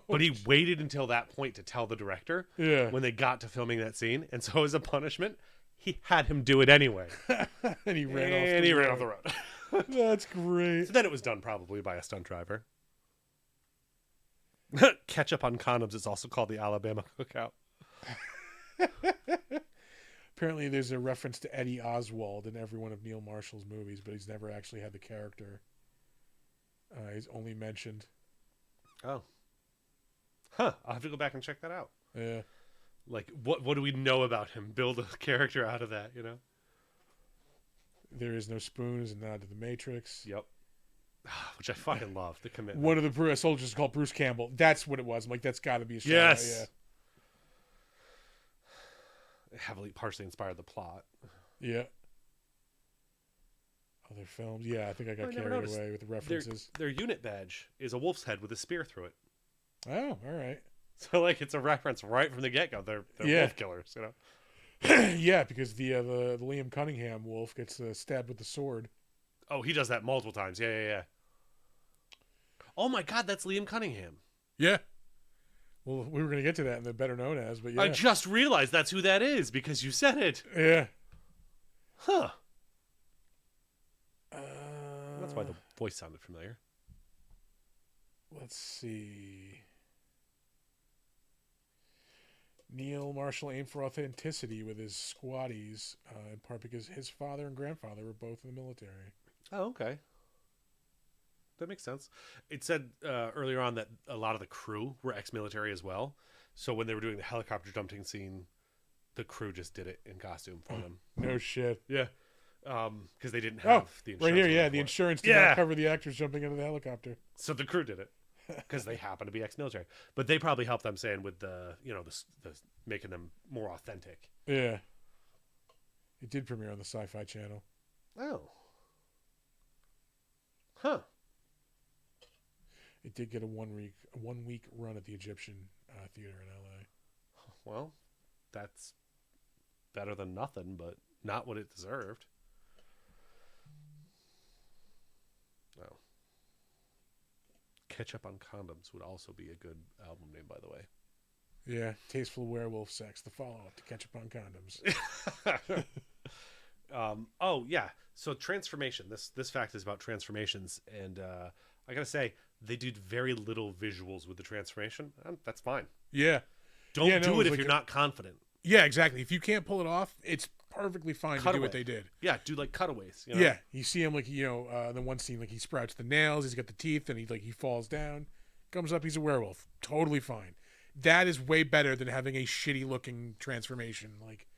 B: But he waited until that point to tell the director
A: Yeah.
B: when they got to filming that scene. And so as a punishment, he had him do it anyway.
A: And he ran
B: off the road.
A: That's great.
B: So then it was done probably by a stunt driver. Ketchup on condoms is also called the Alabama Cookout.
A: Apparently, there's a reference to Eddie Oswald in every one of Neil Marshall's movies, but he's never actually had the character. He's only mentioned.
B: Oh. Huh. I'll have to go back and check that out.
A: Yeah.
B: Like, what do we know about him? Build a character out of that, you know?
A: There is no spoon is a nod to the Matrix.
B: Yep. Which I fucking love, the commitment.
A: One of the soldiers is called Bruce Campbell. That's what it was. I'm like, that's got to be a shout
B: Yes.
A: out.
B: Heavily, partially inspired the plot.
A: Yeah. Other films. Yeah, I think I got
B: I never
A: carried
B: noticed.
A: away with the references.
B: Their unit badge is a wolf's head with a spear through it.
A: Oh, all right.
B: So, like, it's a reference right from the get-go. They're
A: Yeah.
B: wolf killers, you know?
A: Yeah, because the Liam Cunningham wolf gets stabbed with the sword.
B: Oh, he does that multiple times. Yeah. Oh, my God, that's Liam Cunningham.
A: Yeah. Well, we were going to get to that in the Better Known As, but yeah.
B: I just realized that's who that is because you said it.
A: Yeah.
B: Huh. That's why the voice sounded familiar.
A: Let's see. Neil Marshall aimed for authenticity with his squatties, in part because his father and grandfather were both in the military.
B: Oh, okay. That makes sense. It said earlier on that a lot of the crew were ex-military as well. So when they were doing the helicopter jumping scene, the crew just did it in costume for them.
A: No shit.
B: Yeah. Because they didn't have the insurance.
A: Right here, yeah.
B: money
A: The
B: for it.
A: insurance did
B: Yeah.
A: not cover the actors jumping into the helicopter.
B: So the crew did it. because they happen to be ex-military. But they probably helped, I'm saying, with the the making them more authentic.
A: Yeah. It did premiere on the Sci-Fi Channel.
B: Oh. Huh.
A: It did get a 1 week run at the Egyptian Theater in LA.
B: Well, that's better than nothing, but not what it deserved. Oh. Ketchup on Condoms would also be a good album name, by the way.
A: Yeah, Tasteful Werewolf Sex, the follow-up to Ketchup on Condoms.
B: Oh yeah, so transformation. This fact is about transformations, and I gotta say they did very little visuals with the transformation. That's fine.
A: Yeah.
B: Don't do it if you're not confident.
A: Yeah, exactly. If you can't pull it off, it's perfectly fine to do what they did.
B: Yeah, do like cutaways.
A: Yeah, you see him like the one scene like he sprouts the nails, he's got the teeth, and he falls down, comes up, he's a werewolf. Totally fine. That is way better than having a shitty looking transformation. Like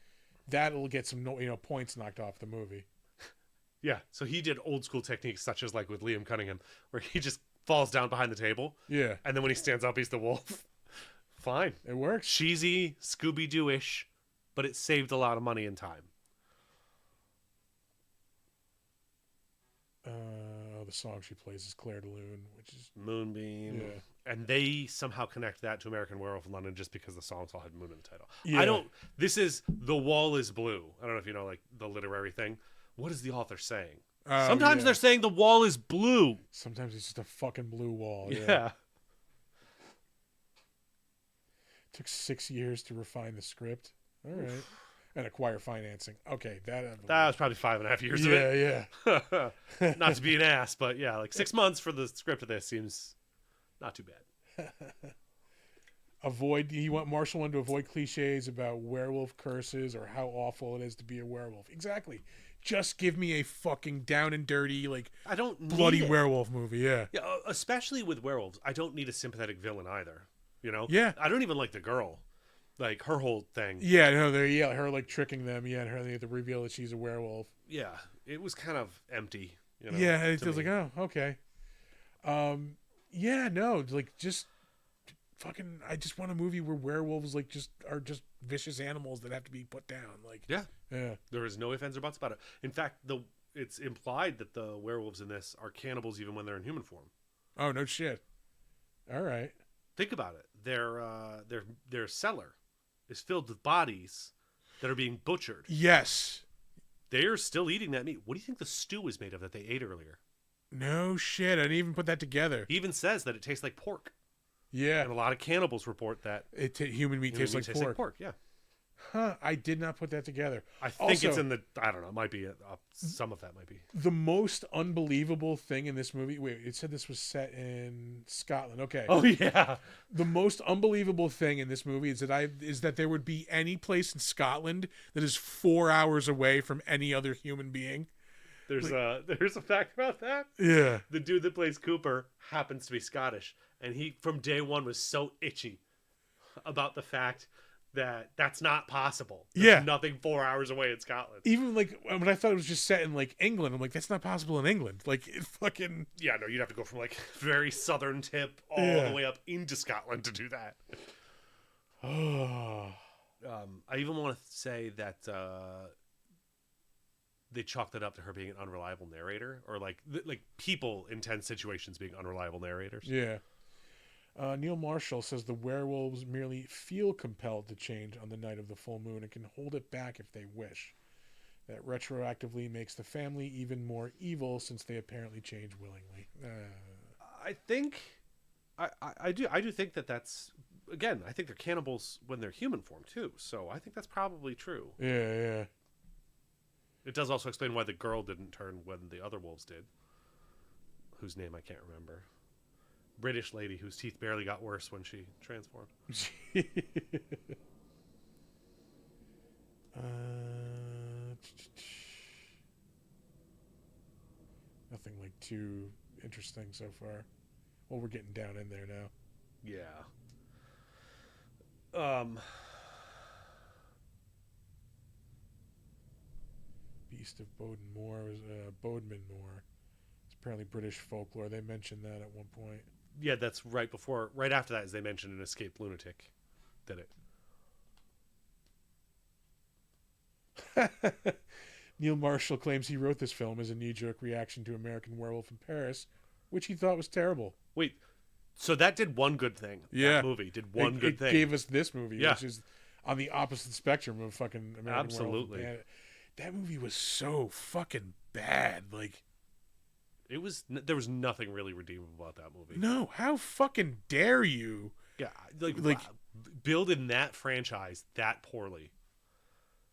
A: that'll get some points knocked off the movie.
B: Yeah, so he did old school techniques such as like with Liam Cunningham, where he just falls down behind the table.
A: Yeah,
B: and then when he stands up, he's the wolf. Fine,
A: it works.
B: Cheesy, Scooby-Doo-ish, but it saved a lot of money and time.
A: The song she plays is Claire de Lune, which is
B: Moonbeam.
A: Yeah.
B: And they somehow connect that to American Werewolf in London just because the songs all had moon in the title.
A: Yeah.
B: This is The Wall is Blue. I don't know if you know like the literary thing. What is the author saying? Sometimes they're saying the wall is blue.
A: Sometimes it's just a fucking blue wall.
B: Yeah.
A: Took 6 years to refine the script. All right. And acquire financing. Okay, that
B: was probably 5.5 years.
A: Yeah.
B: Not to be an ass, but yeah, like 6 months for the script of this seems not too bad.
A: Marshall wanted to avoid cliches about werewolf curses or how awful it is to be a werewolf. Exactly. Just give me a fucking down and dirty, like
B: I don't need
A: bloody werewolf movie. Yeah.
B: Yeah, especially with werewolves, I don't need a sympathetic villain either.
A: Yeah.
B: I don't even like the girl. Like her whole thing.
A: Yeah, no, her like tricking them. Yeah, and her they have to reveal that she's a werewolf.
B: Yeah, it was kind of empty.
A: Yeah, it was like, oh, okay. Yeah, no, like just fucking. I just want a movie where werewolves like are just vicious animals that have to be put down. Like,
B: yeah.
A: There
B: is no ifs, ands, or buts about it. In fact, it's implied that the werewolves in this are cannibals even when they're in human form.
A: Oh no shit! All right.
B: Think about it. Their cellar is filled with bodies that are being butchered.
A: Yes.
B: They're still eating that meat. What do you think the stew is made of that they ate earlier?
A: No shit. I didn't even put that together.
B: He even says that it tastes like pork.
A: Yeah.
B: And a lot of cannibals report that
A: human meat tastes like pork.
B: Yeah.
A: Huh. I did not put that together.
B: I think it's in the. I don't know. It might be. Some of that might be.
A: The most unbelievable thing in this movie. Wait, it said this was set in Scotland. Okay.
B: Oh yeah.
A: The most unbelievable thing in this movie is that there would be any place in Scotland that is 4 hours away from any other human being.
B: There's a fact about that.
A: Yeah.
B: The dude that plays Cooper happens to be Scottish, and he from day one was so itchy about the fact that that's not possible. There's nothing 4 hours away in Scotland.
A: Even like when I thought it was just set in like England, I'm like, that's not possible in England. Like it fucking
B: no, you'd have to go from like very southern tip all the way up into Scotland to do that.
A: Oh.
B: I even want to say that they chalked it up to her being an unreliable narrator, or like people in tense situations being unreliable narrators.
A: Yeah. Neil Marshall says the werewolves merely feel compelled to change on the night of the full moon and can hold it back if they wish. That retroactively makes the family even more evil since they apparently change willingly.
B: I think I do think that's again. I think they're cannibals when they're human form too. So I think that's probably true.
A: Yeah.
B: It does also explain why the girl didn't turn when the other wolves did. Whose name I can't remember. British lady whose teeth barely got worse when she transformed.
A: Nothing like too interesting so far. Well, we're getting down in there now.
B: Yeah.
A: Beast of Bodmin Moor was Bodmin Moor. It's apparently British folklore. They mentioned that at one point.
B: Yeah, that's right after that, as they mentioned, an escaped lunatic did it.
A: Neil Marshall claims he wrote this film as a knee-jerk reaction to American Werewolf in Paris, which he thought was terrible.
B: Wait, so that did one good thing.
A: Yeah.
B: That movie did one good thing.
A: It gave us this movie,
B: Yeah.
A: which is on the opposite spectrum of fucking American
B: Absolutely.
A: Werewolf. That movie was so fucking bad. Like,
B: there was nothing really redeemable about that movie.
A: no, how fucking dare you?
B: Yeah, like building that franchise that poorly.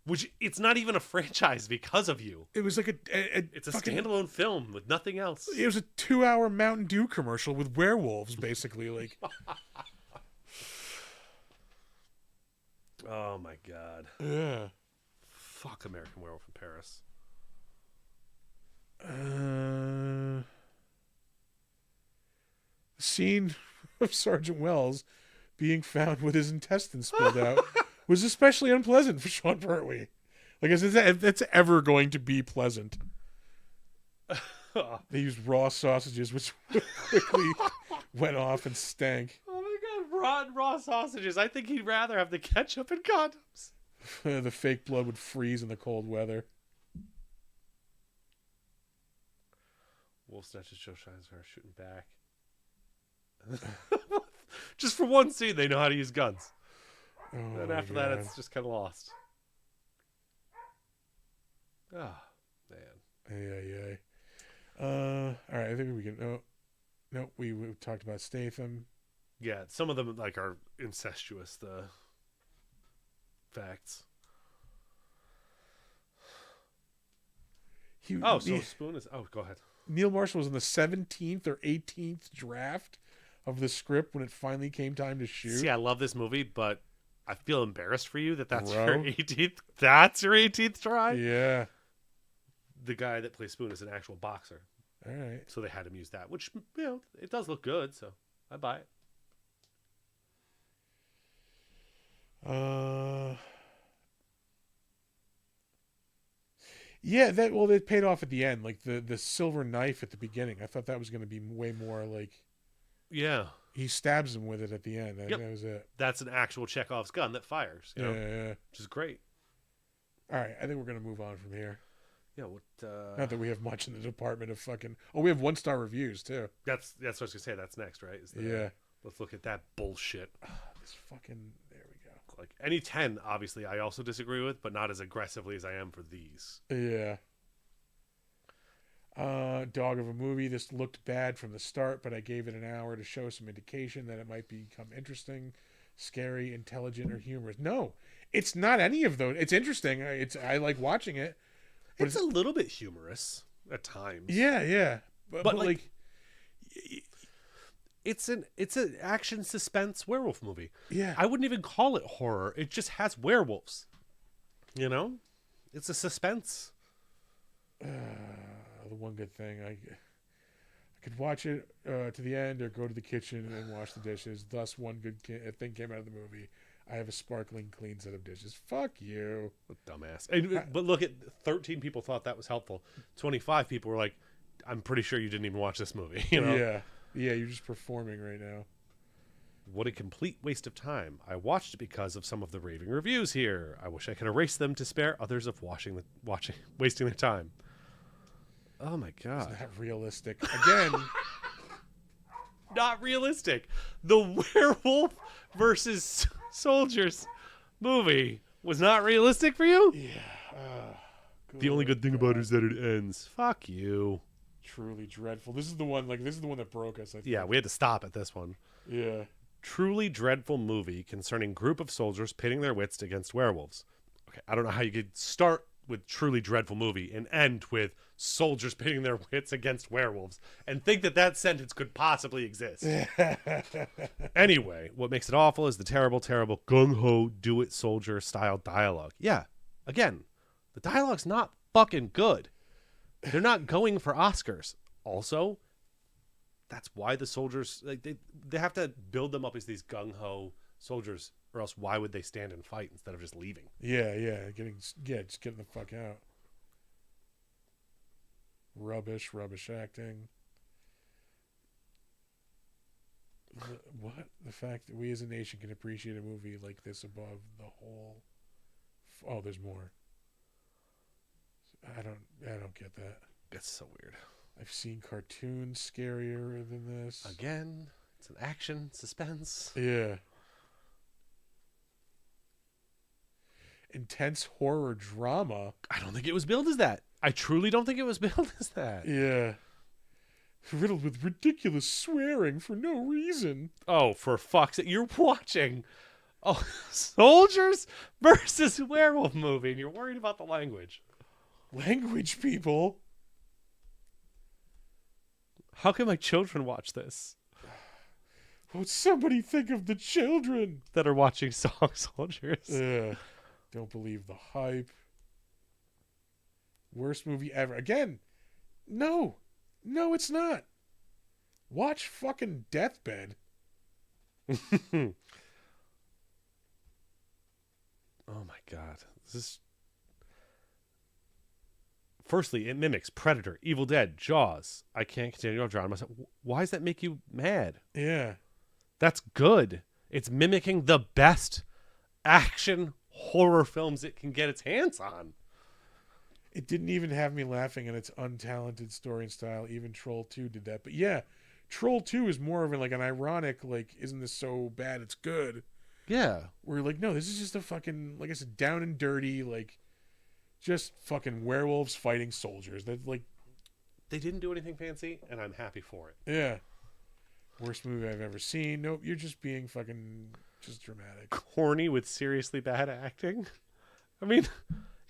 B: Which, it's not even a franchise because of you.
A: It was like
B: It's a standalone film with nothing else.
A: It was a 2-hour Mountain Dew commercial with werewolves, basically. Like,
B: oh my god.
A: yeah.
B: Fuck American Werewolf in Paris.
A: The scene of Sergeant Wells being found with his intestines spilled out was especially unpleasant for Sean Pertwee. Like, is it's ever going to be pleasant? They used raw sausages, which quickly went off and stank.
B: Oh my god, rotten raw sausages. I think he'd rather have the ketchup and condoms.
A: The fake blood would freeze in the cold weather.
B: Wolf snatches Joe Shines her shooting back. Just for one scene, they know how to use guns.
A: Oh,
B: And after that, it's just kind of lost. Oh, man.
A: All right, I think we can. No, we talked about Statham.
B: Yeah, some of them like are incestuous. The facts. Spoon is. Oh, go ahead.
A: Neil Marshall was in the 17th or 18th draft of the script when it finally came time to shoot.
B: See, I love this movie, but I feel embarrassed for you that's
A: Bro.
B: your 18th. That's your 18th try.
A: Yeah.
B: The guy that plays Spoon is an actual boxer,
A: All right.
B: so they had him use that, which it does look good. So I buy it.
A: Yeah, it paid off at the end. Like the silver knife at the beginning. I thought that was going to be way more like.
B: Yeah.
A: He stabs him with it at the end.
B: Yep.
A: That was it.
B: That's an actual Chekhov's gun that fires. You know?
A: Yeah.
B: Which is great.
A: All right, I think we're going to move on from here.
B: Yeah.
A: Not that we have much in the department of fucking. Oh, we have 1-star reviews too.
B: That's what I was gonna say. That's next, right?
A: Yeah.
B: Let's look at that bullshit.
A: This fucking. There we go.
B: Like any 10, obviously, I also disagree with, but not as aggressively as I am for these.
A: Yeah. Dog of a movie. This looked bad from the start, but I gave it an hour to show some indication that it might become interesting, scary, intelligent, or humorous. No, it's not any of those. It's interesting. I like watching it. But
B: It's a little bit humorous at times.
A: Yeah. But like
B: it's an action suspense werewolf movie.
A: yeah.
B: I wouldn't even call it horror. It just has werewolves. You know? It's a suspense.
A: The one good thing I could watch it to the end or go to the kitchen and wash the dishes. Thus, one good thing came out of the movie. I have a sparkling, clean set of dishes. Fuck you.
B: Dumbass. But look at 13 people thought that was helpful. 25 people were like, I'm pretty sure you didn't even watch this movie. You know?
A: Yeah, you're just performing right now.
B: What a complete waste of time. I watched it because of some of the raving reviews here. I wish I could erase them to spare others of wasting their time. Oh my god.
A: It's not realistic. Again.
B: Not realistic. The werewolf versus soldiers movie was not realistic for you?
A: Yeah.
B: The only good thing about it is that it ends. Fuck you.
A: Truly dreadful. This is the one that broke us, I think.
B: Yeah, we had to stop at this one.
A: Yeah.
B: Truly dreadful movie concerning group of soldiers pitting their wits against werewolves. Okay, I don't know how you could start with truly dreadful movie and end with soldiers pitting their wits against werewolves and think that sentence could possibly exist. Anyway, what makes it awful is the terrible, terrible gung-ho do-it soldier style dialogue. Yeah, again, the dialogue's not fucking good. They're not going for Oscars. Also, that's why the soldiers, like, they have to build them up as these gung-ho soldiers, or else why would they stand and fight instead of just leaving?
A: Yeah. Just getting the fuck out. Rubbish acting. The fact that we as a nation can appreciate a movie like this above the whole. Oh, there's more. I don't get that.
B: It's so weird.
A: I've seen cartoons scarier than this.
B: Again, it's an action suspense.
A: Yeah. Intense horror drama.
B: I don't think it was billed as that. I truly don't think it was billed as that.
A: Yeah. Riddled with ridiculous swearing for no reason.
B: Oh, for fuck's sake. You're watching soldiers versus werewolf movie, and you're worried about the language.
A: Language, people.
B: How can my children watch this?
A: Would somebody think of the children
B: that are watching Song Soldiers?
A: Don't believe the hype. Worst movie ever. Again, no, it's not. Watch fucking Deathbed.
B: Oh my god. This is... Firstly, it mimics Predator, Evil Dead, Jaws. I can't continue on drama. Why does that make you mad?
A: Yeah.
B: That's good. It's mimicking the best action horror films it can get its hands on.
A: It didn't even have me laughing at its untalented story and style. Even Troll 2 did that. But yeah, Troll 2 is more of an ironic, isn't this so bad it's good?
B: Yeah.
A: Where no, this is just a fucking, like I said, down and dirty, just fucking werewolves fighting soldiers. That
B: they didn't do anything fancy, and I'm happy for it.
A: Yeah. Worst movie I've ever seen. Nope, you're just being fucking just dramatic.
B: Corny with seriously bad acting. I mean,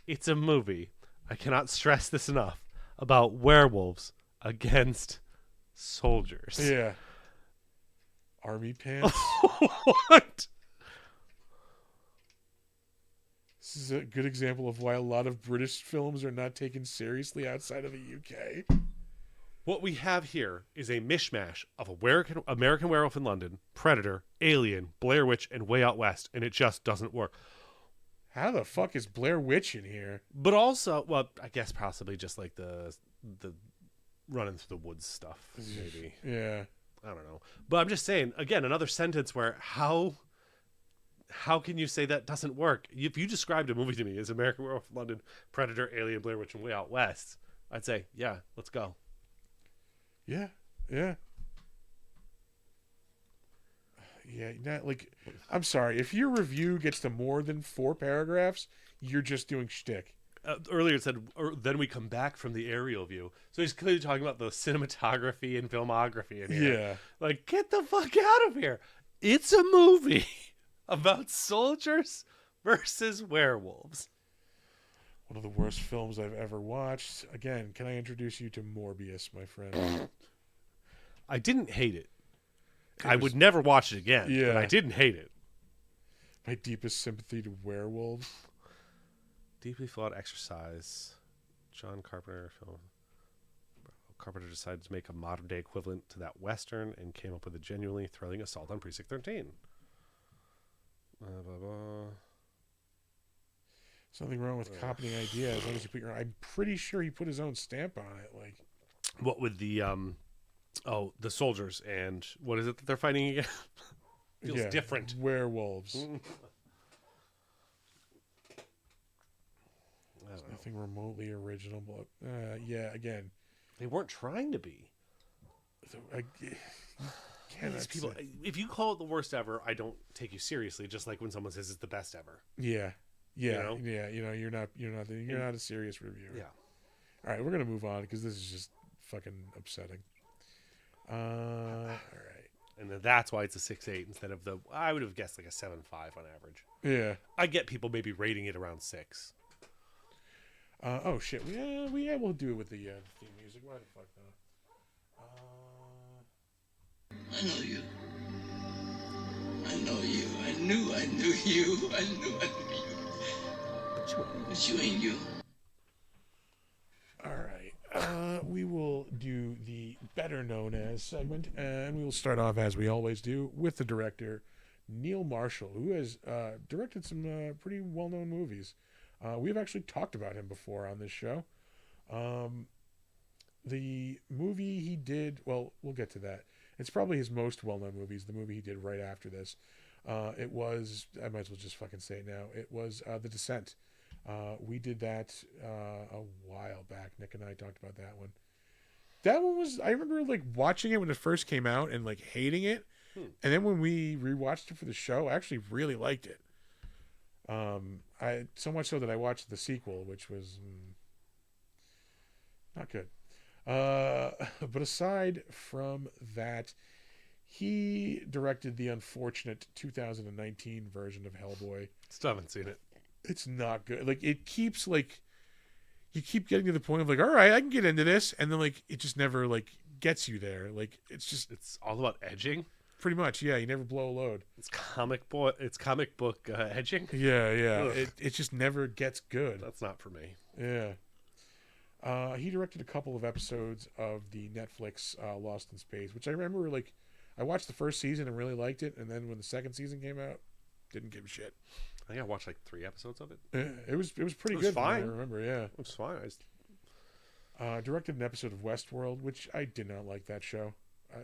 B: it's a movie. I cannot stress this enough about werewolves against soldiers.
A: Yeah. Army pants.
B: What?
A: This is a good example of why a lot of British films are not taken seriously outside of the UK.
B: What we have here is a mishmash of American Werewolf in London, Predator, Alien, Blair Witch, and Way Out West, and it just doesn't work.
A: How the fuck is Blair Witch in here?
B: But also, well, I guess possibly just the running through the woods stuff, maybe.
A: Yeah.
B: I don't know. But I'm just saying, again, another sentence where how can you say that doesn't work? If you described a movie to me as American Werewolf in London, Predator, Alien, Blair Witch, and Way Out West, I'd say, yeah, let's go.
A: Yeah. Yeah. Yeah, not I'm sorry. If your review gets to more than 4 paragraphs, you're just doing shtick.
B: Earlier it said, then we come back from the aerial view. So he's clearly talking about the cinematography and filmography in here.
A: Yeah.
B: Get the fuck out of here. It's a movie about soldiers versus werewolves.
A: One of the worst films I've ever watched. Again, can I introduce you to Morbius, my friend?
B: I didn't hate it. I would never watch it again, but I didn't hate it.
A: My deepest sympathy to werewolves.
B: Deeply flawed exercise. John Carpenter film. Carpenter decided to make a modern-day equivalent to that Western and came up with a genuinely thrilling assault on Precinct 13. Blah, blah, blah.
A: Something wrong with copying idea as long as you put your... I'm pretty sure he put his own stamp on it.
B: What with the... the soldiers, and what is it that they're fighting again? Feels different.
A: Werewolves. There's nothing remotely original, but again,
B: they weren't trying to be.
A: These
B: people, if you call it the worst ever, I don't take you seriously. Just like when someone says it's the best ever.
A: Yeah. You're not a serious reviewer.
B: Yeah.
A: All right, we're gonna move on because this is just fucking upsetting. All right.
B: And then that's why it's a 6.8 instead of I would have guessed a 7.5 on average.
A: Yeah.
B: I get people maybe rating it around 6.
A: Oh shit. We'll do it with the theme music. Why the fuck not?
C: I know you. I know you. I knew you. I knew you. But you ain't you.
A: All right. We will do the better known as segment, and we will start off as we always do with the director Neil Marshall, who has directed some pretty well-known movies. We've actually talked about him before on this show. The movie he did, well, we'll get to that. It's probably his most well-known movie. It's the movie he did right after this. It was, I might as well just fucking say it now. It was The Descent. We did that a while back. Nick and I talked about that one. That one was, I remember like watching it when it first came out and like hating it. And then when we rewatched it for the show, I actually really liked it. I so much so that I watched the sequel, which was not good. But aside from that, he directed the unfortunate 2019 version of Hellboy.
B: Still haven't seen it.
A: It's not good. Like, it keeps like, you keep getting to the point of like, all right, I can get into this, and then like it just never like gets you there. Like,
B: It's all about edging.
A: pretty much, yeah. You never blow a load.
B: It's comic book edging.
A: Yeah. It just never gets good.
B: That's not for me.
A: Yeah. He directed a couple of episodes of the Netflix Lost in Space, which I remember, like, I watched the first season and really liked it, and then when the second season came out, didn't give a shit.
B: I think I watched like 3 episodes of it.
A: It was pretty
B: was
A: good.
B: fine.
A: I remember, yeah.
B: It was fine.
A: Directed an episode of Westworld, which I did not like that show.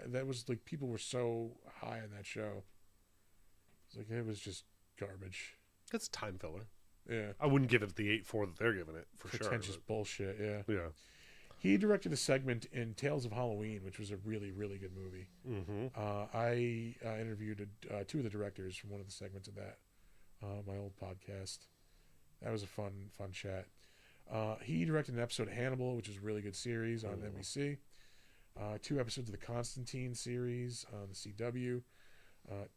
A: That was like, people were so high on that show. It's like, it was just garbage.
B: It's time filler.
A: Yeah.
B: I wouldn't give it the 8.4 that they're giving it for
A: Pretentious
B: sure.
A: bullshit, yeah.
B: Yeah.
A: He directed a segment in Tales of Halloween, which was a really, really good movie.
B: Mm-hmm.
A: I interviewed 2 of the directors from one of the segments of that, my old podcast. That was a fun chat. He directed an episode of Hannibal, which is a really good series on NBC. 2 episodes of the Constantine series on the CW.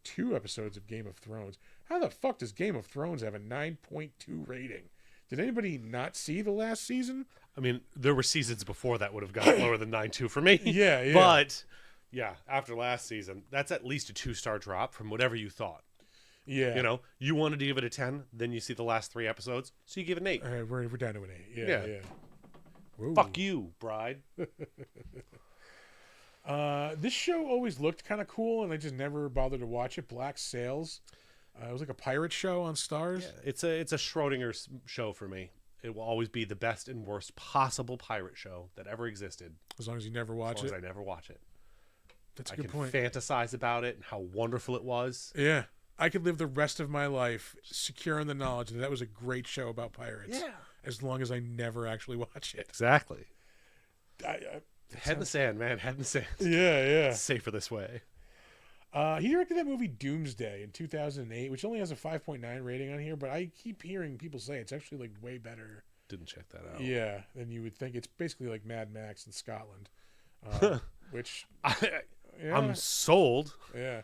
A: 2 episodes of Game of Thrones. How the fuck does Game of Thrones have a 9.2 rating? Did anybody not see the last season?
B: I mean, there were seasons before that would have gotten lower than 9.2 for me.
A: Yeah.
B: But, yeah, after last season, that's at least a 2-star drop from whatever you thought.
A: Yeah.
B: You know, you wanted to give it a 10, then you see the last 3 episodes, so you give it an 8.
A: All right, we're down to an 8. Yeah. Whoa.
B: Fuck you, bride.
A: This show always looked kind of cool, and I just never bothered to watch it. Black Sails. It was like a pirate show on Stars.
B: Yeah, it's a Schrodinger show for me. It will always be the best and worst possible pirate show that ever existed.
A: As long as you never watch
B: as long
A: it.
B: as I never watch it.
A: That's a
B: I
A: good
B: can
A: point.
B: fantasize about it and how wonderful it was.
A: Yeah. I could live the rest of my life secure in the knowledge that was a great show about pirates.
B: Yeah.
A: As long as I never actually watch it.
B: Exactly.
A: Head
B: in the sand, man. Head in the sand.
A: Yeah.
B: It's safer this way.
A: He directed that movie Doomsday in 2008, which only has a 5.9 rating on here, but I keep hearing people say it's actually like way better.
B: Didn't check that out.
A: Yeah, than you would think. It's basically like Mad Max in Scotland, which
B: I'm sold.
A: Yeah.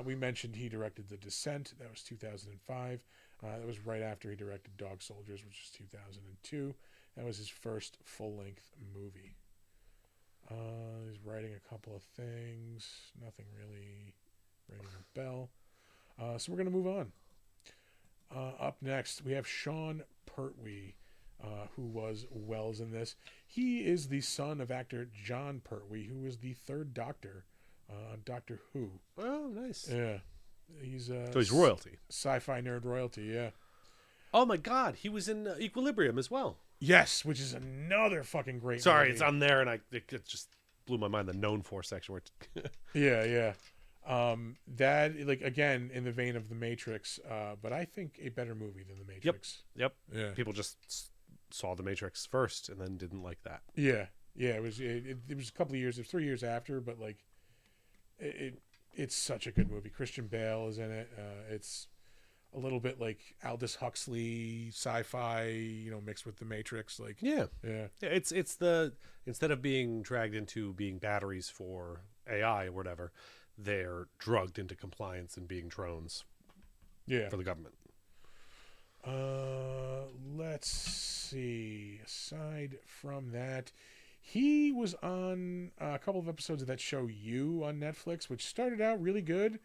A: We mentioned he directed The Descent. That was 2005. That was right after he directed Dog Soldiers, which was 2002. That was his first full-length movie. He's writing a couple of things. Nothing really ringing a bell. So we're going to move on. Up next, we have Sean Pertwee, who was Wells in this. He is the son of actor John Pertwee, who was the 3rd Doctor on Doctor Who.
B: Oh, nice.
A: Yeah. He's
B: so he's royalty.
A: Sci-fi nerd royalty, yeah.
B: Oh my God, he was in Equilibrium as well.
A: Yes, which is another fucking great
B: Sorry,
A: movie.
B: it's on there, and it just blew my mind, the known for section. Where
A: Yeah. That, like, again, in the vein of The Matrix, but I think a better movie than The Matrix.
B: Yep.
A: Yeah.
B: People just saw The Matrix first and then didn't like that.
A: Yeah. It was a couple of years, it was 3 years after, but, like, it's such a good movie. Christian Bale is in it. It's a little bit like Aldous Huxley sci-fi, mixed with The Matrix. Like,
B: yeah.
A: It's
B: instead of being dragged into being batteries for AI or whatever, they're drugged into compliance and being drones.
A: Yeah.
B: For the government.
A: Let's see. Aside from that, he was on a couple of episodes of that show You on Netflix, which started out really good,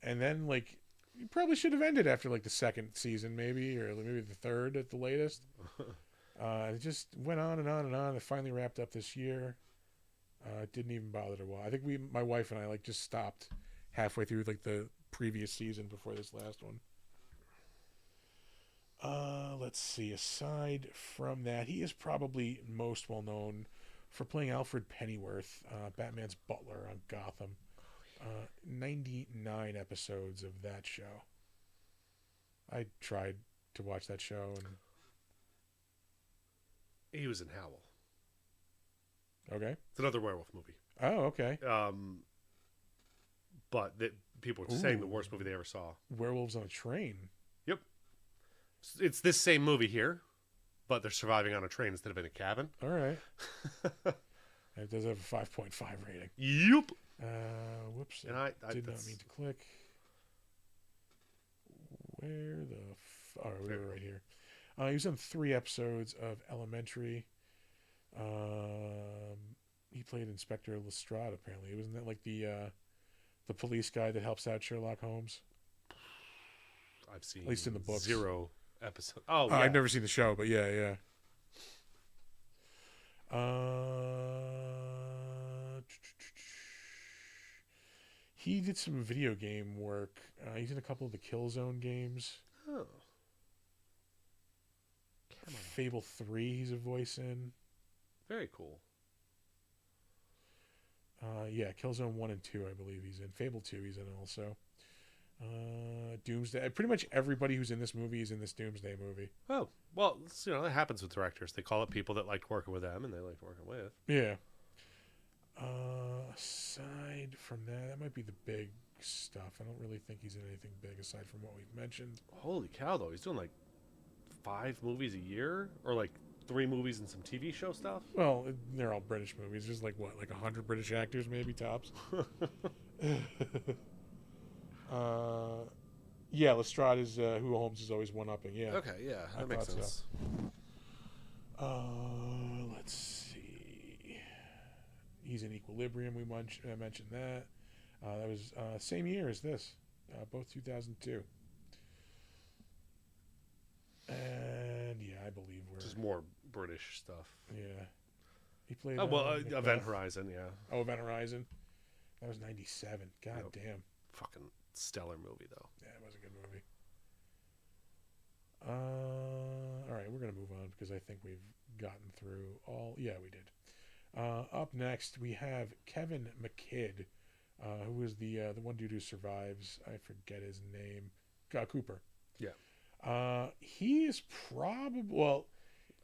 A: and then like you probably should have ended after like the 2nd season, maybe, or maybe the 3rd at the latest. It just went on and on and on. It finally wrapped up this year. Didn't even bother to watch. I think my wife and I like just stopped halfway through like the previous season before this last one. Let's see. Aside from that, he is probably most well known for playing Alfred Pennyworth, Batman's butler on Gotham. 99 episodes of that show. I tried to watch that show, and
B: He was in Howl.
A: okay.
B: It's another werewolf movie.
A: Oh, okay.
B: But that people were saying the
A: Ooh.
B: worst movie they ever saw.
A: Werewolves on a Train.
B: Yep. It's this same movie here, but they're surviving on a train instead of in a cabin.
A: All right. It does have a 5.5 rating.
B: Yep.
A: Whoops.
B: And
A: I did not mean to click. Where the oh, we were right here. He was on 3 episodes of Elementary. He played Inspector Lestrade, apparently. Wasn't that like the police guy that helps out Sherlock Holmes?
B: I've seen
A: At least in the books.
B: 0 episodes. Oh, yeah.
A: I've never seen the show, but yeah. He did some video game work. He's in a couple of the Killzone games.
B: Oh.
A: Fable 3 he's a voice in.
B: Very cool.
A: Yeah, Killzone 1 and 2 I believe he's in. Fable 2 he's in also. Doomsday. Pretty much everybody who's in this movie is in this Doomsday movie.
B: Oh, well, that happens with directors. They call it people that liked working with them and they liked working with.
A: Yeah. Aside from that might be the big stuff. I don't really think he's in anything big aside from what we've mentioned.
B: Holy cow, though. He's doing like 5 movies a year? Or like 3 movies and some TV show stuff?
A: Well, they're all British movies. There's like 100 British actors maybe tops. Yeah, Lestrade is who Holmes is always one-upping. Yeah.
B: Okay, yeah, that makes
A: thought so.
B: sense.
A: Let's see. He's in Equilibrium. I mentioned that. That was same year as this, both 2002. And yeah, I believe we're
B: Just more British stuff.
A: yeah. He played.
B: Oh, well,
A: Macbeth.
B: Event Horizon, yeah.
A: Oh, Event Horizon. That was 97. God
B: Yep.
A: damn.
B: Fucking stellar movie, though.
A: Yeah, it was a good movie. All right, we're gonna move on because I think we've gotten through all. Yeah, we did. Up next, we have Kevin McKidd, who is the one dude who survives. I forget his name. Cooper.
B: Yeah.
A: He is probably well.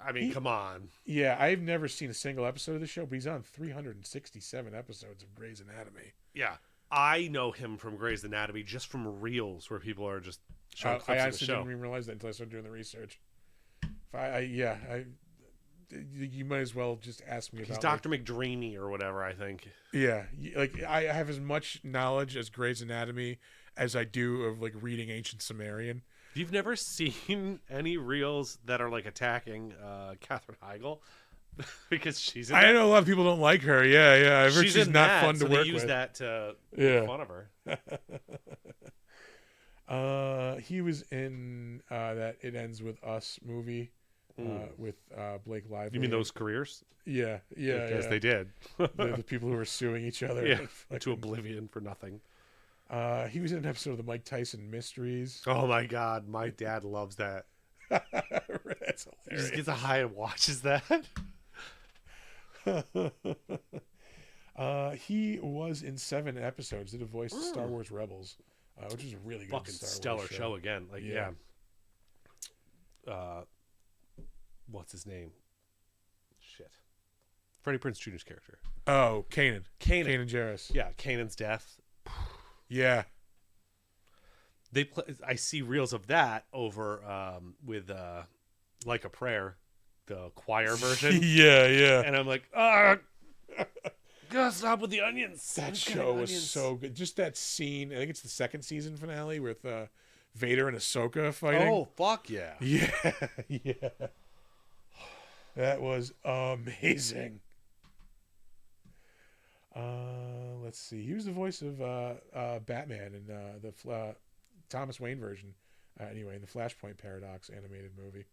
B: I mean, come on.
A: Yeah, I've never seen a single episode of the show, but he's on 367 episodes of Grey's Anatomy.
B: Yeah. I know him from Grey's Anatomy just from reels where people are just showing
A: I
B: clips of the
A: honestly
B: show.
A: didn't even realize that until I started doing the research. You might as well just ask me about.
B: He's Dr. McDreamy or whatever, I think.
A: Yeah, like I have as much knowledge as Grey's Anatomy as I do of like reading Ancient Sumerian.
B: You've never seen any reels that are like attacking Katherine Heigl because she's in
A: I know a lot of people don't like her. Yeah. I've heard she's
B: in
A: not
B: that,
A: fun to
B: so
A: work
B: they use
A: with.
B: that to
A: Yeah.
B: make fun of her.
A: He was in that It Ends With Us movie with Blake Lively.
B: You mean those careers?
A: Yeah.
B: Yes, they did.
A: the people who were suing each other.
B: Yeah,
A: Like,
B: to oblivion for nothing.
A: he was in an episode of the Mike Tyson Mysteries.
B: Oh my God, my dad loves that.
A: That's
B: He just
A: hilarious.
B: gets a high and watches that.
A: He was in 7 episodes. Did a voice of Star Wars Rebels, which is a really good
B: Fucking
A: Star
B: stellar
A: Wars
B: show again. Like, yeah.
A: Yeah.
B: What's his name? Shit. Freddie Prinze Jr.'s character.
A: Oh, Kanan.
B: Kanan.
A: Jarrus.
B: Yeah, Kanan's death.
A: Yeah.
B: They play. I see reels of that over with Like a Prayer, the choir version.
A: yeah.
B: And I'm like, gotta stop with the onions.
A: That
B: I'm
A: show
B: getting
A: was
B: onions.
A: so good. Just that scene. I think it's the 2nd season finale with Vader and Ahsoka fighting.
B: Oh, fuck yeah.
A: Yeah. That was amazing. Let's see. He was the voice of Batman in the Thomas Wayne version. Anyway, in the Flashpoint Paradox animated movie.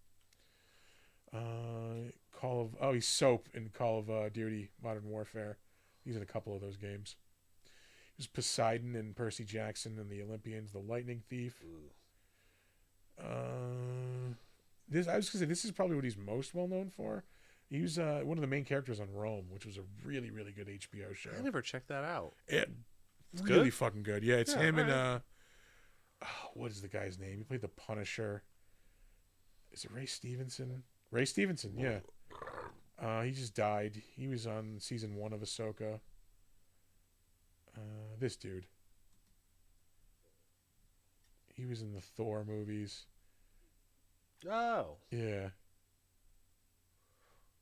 A: He's Soap in Call of Duty Modern Warfare. He's in a couple of those games. He was Poseidon and Percy Jackson and the Olympians, the Lightning Thief. I was gonna say this is probably what he's most well known for. He was one of the main characters on Rome, which was a really, really good HBO show.
B: I never checked that out.
A: It's
B: good?
A: really fucking good. Yeah, it's
B: Yeah,
A: him and
B: alright.
A: what is the guy's name? He played the Punisher. Is it Ray Stevenson? Ray Stevenson, yeah. He just died. He was on season 1 of Ahsoka. This dude. He was in the Thor movies.
B: Oh,
A: Yeah,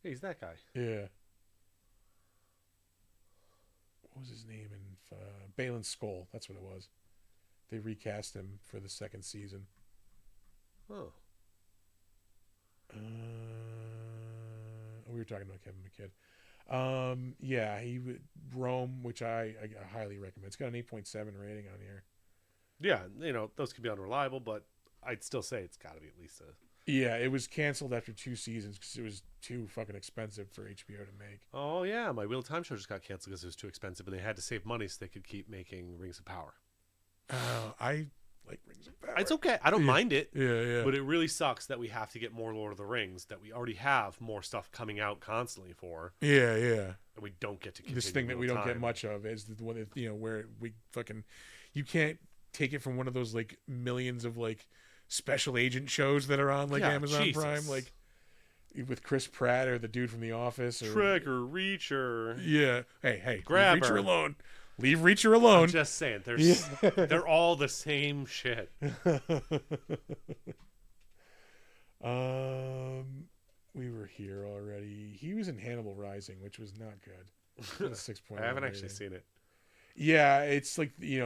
B: he's that guy.
A: yeah. What was his name in Balin Skull? That's what it was. They recast him for the second season.
B: Oh,
A: We were talking about Kevin McKidd. Yeah, Rome, which I highly recommend. It's got an 8.7 rating on here.
B: yeah. Those can be unreliable, but I'd still say it's got to be at least a.
A: Yeah, it was canceled after 2 seasons because it was too fucking expensive for HBO to make.
B: Oh yeah, my Wheel of Time show just got canceled because it was too expensive, and they had to save money so they could keep making Rings of Power.
A: I like Rings of Power.
B: It's okay. I don't mind it.
A: Yeah, yeah.
B: But it really sucks that we have to get more Lord of the Rings, that we already have more stuff coming out constantly for,
A: Yeah, yeah.
B: and we don't get to continue.
A: This thing that we
B: Wheel
A: don't
B: of
A: get
B: Time.
A: much of is the one that, where we fucking, you can't take it from one of those like millions of like special agent shows that are on like
B: Yeah,
A: Amazon
B: Jesus.
A: Prime, like with Chris Pratt or the dude from The Office or
B: Trigger, Reacher.
A: Yeah. Hey,
B: Grabber.
A: leave Reacher alone. Leave Reacher alone.
B: I'm just saying, they're all the same shit.
A: We were here already. He was in Hannibal Rising, which was not good. 6.1
B: I haven't actually
A: rating.
B: seen it.
A: Yeah, it's like the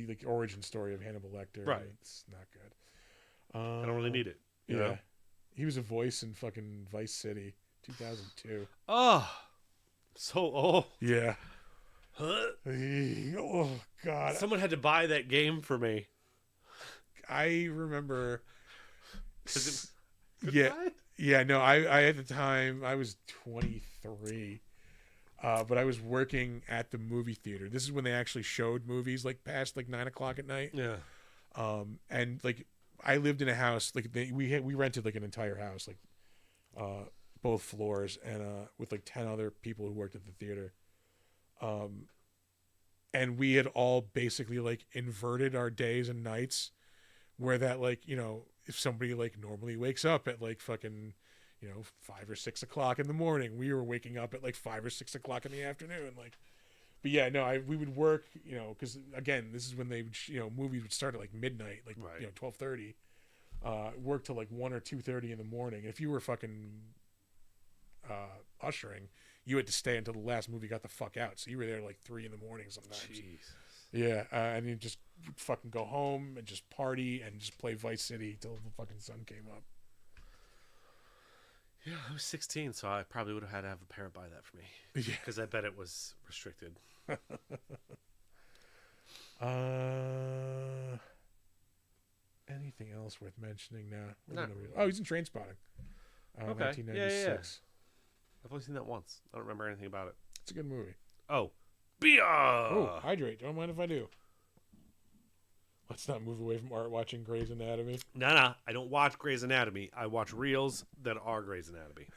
A: like origin story of Hannibal Lecter.
B: Right.
A: It's not good.
B: I don't really need it. You
A: Yeah.
B: know?
A: He was a voice in fucking Vice City, 2002.
B: Oh, so old.
A: Yeah. Oh God.
B: Someone had to buy that game for me.
A: I remember.
B: Is
A: Yeah.
B: Goodbye?
A: Yeah, no, I at the time I was 23, but I was working at the movie theater. This is when they actually showed movies like past like 9 o'clock at night.
B: Yeah.
A: And like I lived in a house like we rented like an entire house like both floors and with like 10 other people who worked at the theater. And we had all basically like inverted our days and nights where that like, if somebody like normally wakes up at like fucking, 5 or 6 o'clock in the morning, we were waking up at like 5 or 6 o'clock in the afternoon. Like, but yeah, no, we would work, cause again, this is when they would, movies would start at like midnight, like,
B: Right.
A: 12:30, work till like 1 or 2:30 in the morning. If you were fucking, ushering, you had to stay until the last movie got the fuck out. So you were there like 3 in the morning sometimes.
B: Jesus.
A: Yeah, and you just fucking go home and just party and just play Vice City till the fucking sun came up.
B: Yeah, I was 16, so I probably would have had to have a parent buy that for me.
A: Yeah.
B: Because I bet it was restricted.
A: Anything else worth mentioning now?
B: Not
A: Oh, he's in Trainspotting.
B: Okay.
A: 1996.
B: I've only seen that once. I don't remember anything about it.
A: It's a good movie.
B: Oh. Beer!
A: Oh, hydrate. Don't mind if I do. Let's not move away from art watching Grey's Anatomy.
B: Nah. I don't watch Grey's Anatomy. I watch reels that are Grey's Anatomy.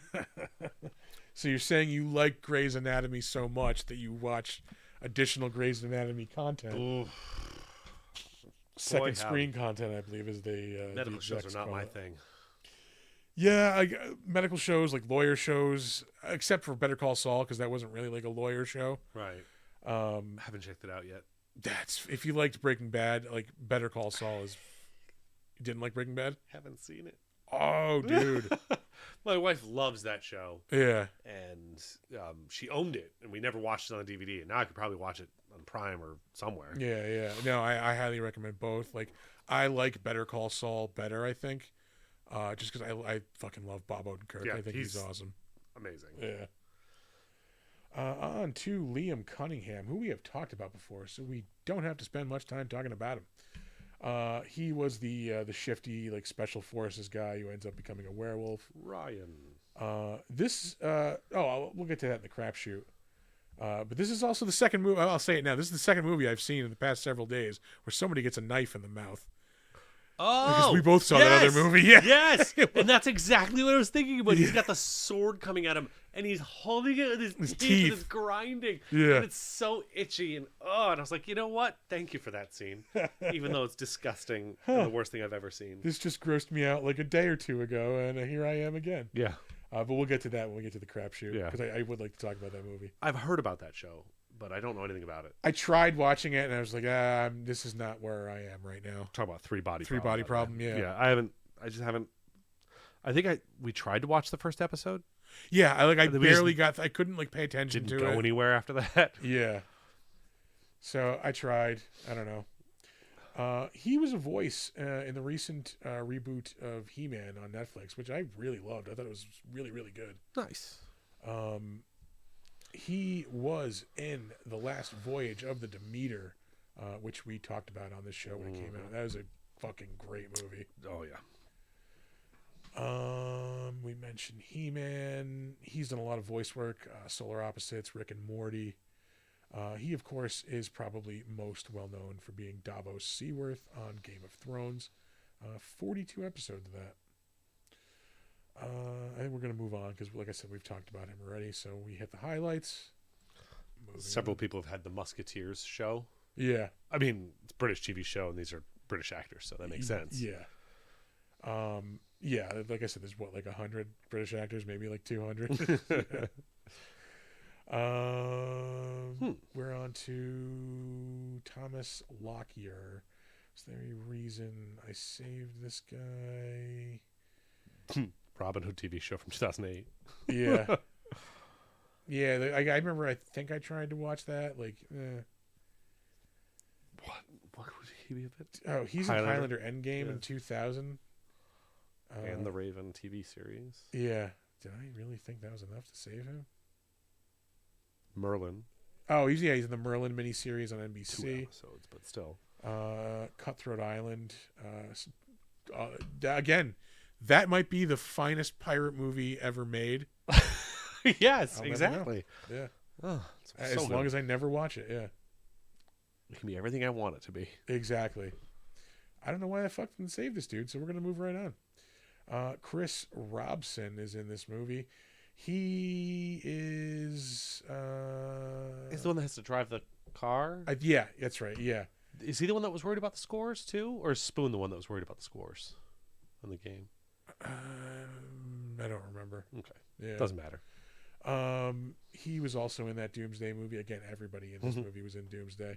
A: So you're saying you like Grey's Anatomy so much that you watch additional Grey's Anatomy content?
B: Ooh.
A: Second
B: Boy,
A: screen content, I believe, is the
B: Medical shows
A: execs
B: are not
A: call
B: my
A: it.
B: thing.
A: Yeah, medical shows, like lawyer shows, except for Better Call Saul, because that wasn't really like a lawyer show.
B: Right. I haven't checked it out yet.
A: That's if you liked Breaking Bad, like Better Call Saul is. You didn't like Breaking Bad?
B: Haven't seen it.
A: Oh, dude.
B: My wife loves that show,
A: Yeah.
B: and she owned it, and we never watched it on DVD. And now I could probably watch it on Prime or somewhere.
A: Yeah. No, I highly recommend both. Like, I like Better Call Saul better, I think. Just because I fucking love Bob Odenkirk.
B: Yeah,
A: I think he's
B: he's
A: awesome.
B: Amazing.
A: Yeah. On to Liam Cunningham, who we have talked about before, so we don't have to spend much time talking about him. He was the shifty like special forces guy who ends up becoming a werewolf.
B: Ryan.
A: We'll get to that in the crapshoot. But this is also the second movie. I'll say it now. This is the second movie I've seen in the past several days where somebody gets a knife in the mouth.
B: Oh,
A: we both saw that other movie. Yeah.
B: Yes, and that's exactly what I was thinking about. He's got the sword coming at him, and he's holding it with his teeth, and it's grinding.
A: Yeah.
B: And it's so itchy, and I was like, you know what? Thank you for that scene, even though it's disgusting and the worst thing I've ever seen.
A: This just grossed me out like a day or two ago, and here I am again.
B: Yeah.
A: But we'll get to that when we get to the crapshoot.
B: Yeah.
A: Because I would like to talk about that movie.
B: I've heard about that show, but I don't know anything about it.
A: I tried watching it, and I was like, this is not where I am right now.
B: Talk about three body
A: problem. Yeah.
B: Yeah, I just haven't. I think we tried to watch the first episode.
A: Yeah, I
B: We
A: barely got. I couldn't pay attention
B: Didn't
A: to
B: go
A: it.
B: anywhere after that.
A: Yeah. So I tried. I don't know. He was a voice in the recent reboot of He-Man on Netflix, which I really loved. I thought it was really, really good.
B: Nice.
A: He was in The Last Voyage of the Demeter, which we talked about on this show when it came out. That was a fucking great movie.
B: Oh yeah.
A: We mentioned He-Man. He's done a lot of voice work. Solar Opposites, Rick and Morty. He, of course, is probably most well known for being Davos Seaworth on Game of Thrones. 42 episodes of that. I think we're going to move on because, like I said, we've talked about him already. So we hit the highlights.
B: Several people have had the Musketeers show.
A: Yeah.
B: I mean, it's a British TV show, and these are British actors, so that makes sense.
A: Yeah. Yeah, like I said, there's like 100 British actors, maybe like 200. We're on to Thomas Lockyer. Is there any reason I saved this guy?
B: Robin Hood TV show from 2008.
A: Yeah. Yeah, I remember, I think I tried to watch that. Like,
B: What would he be a bit?
A: Oh, he's in Highlander Endgame in 2000.
B: And the Raven TV series.
A: Yeah. Did I really think that was enough to save him?
B: Merlin.
A: Oh, he's in the Merlin miniseries on NBC.
B: 2 episodes, but still.
A: Cutthroat Island. Again, that might be the finest pirate movie ever made.
B: Yes,
A: I'll
B: exactly.
A: Yeah.
B: Oh,
A: As long as I never watch it, yeah.
B: It can be everything I want it to be.
A: Exactly. I don't know why I fucking saved this dude, so we're going to move right on. Chris Robson is in this movie. He is...
B: He's the one that has to drive the car?
A: yeah, that's right, yeah.
B: Is he the one that was worried about the scores, too? Or is Spoon the one that was worried about the scores on the game?
A: I don't remember.
B: Okay.
A: Yeah.
B: Doesn't matter.
A: He was also in that Doomsday movie. Again, everybody in this movie was in Doomsday.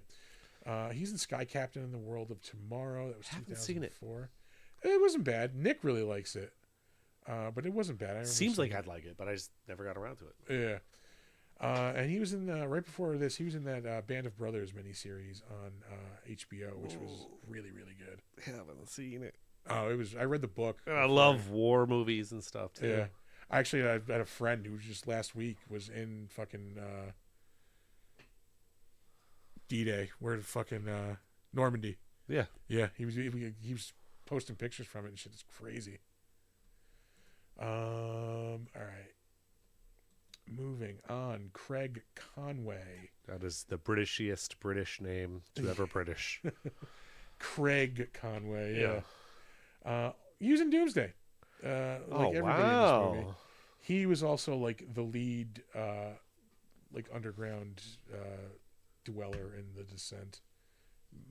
A: He's in Sky Captain in the World of Tomorrow. That was 2004. It wasn't bad. Nick really likes it. But it wasn't bad.
B: Seems like I'd like it, but I just never got around to it.
A: Yeah. And he was in, right before this, he was in that Band of Brothers miniseries on HBO, which was really, really good.
B: I haven't seen it.
A: Oh, I read the book.
B: I love war movies and stuff, too.
A: Yeah. Actually, I had a friend who just last week was in fucking D-Day. Where fucking Normandy.
B: Yeah.
A: Yeah, he was posting pictures from it and shit. It's crazy. All right. Moving on. Craig Conway.
B: That is the Britishiest British name to ever British.
A: Craig Conway, yeah. He was in Doomsday. Like everybody in this movie. He was also like the lead like underground dweller in The Descent.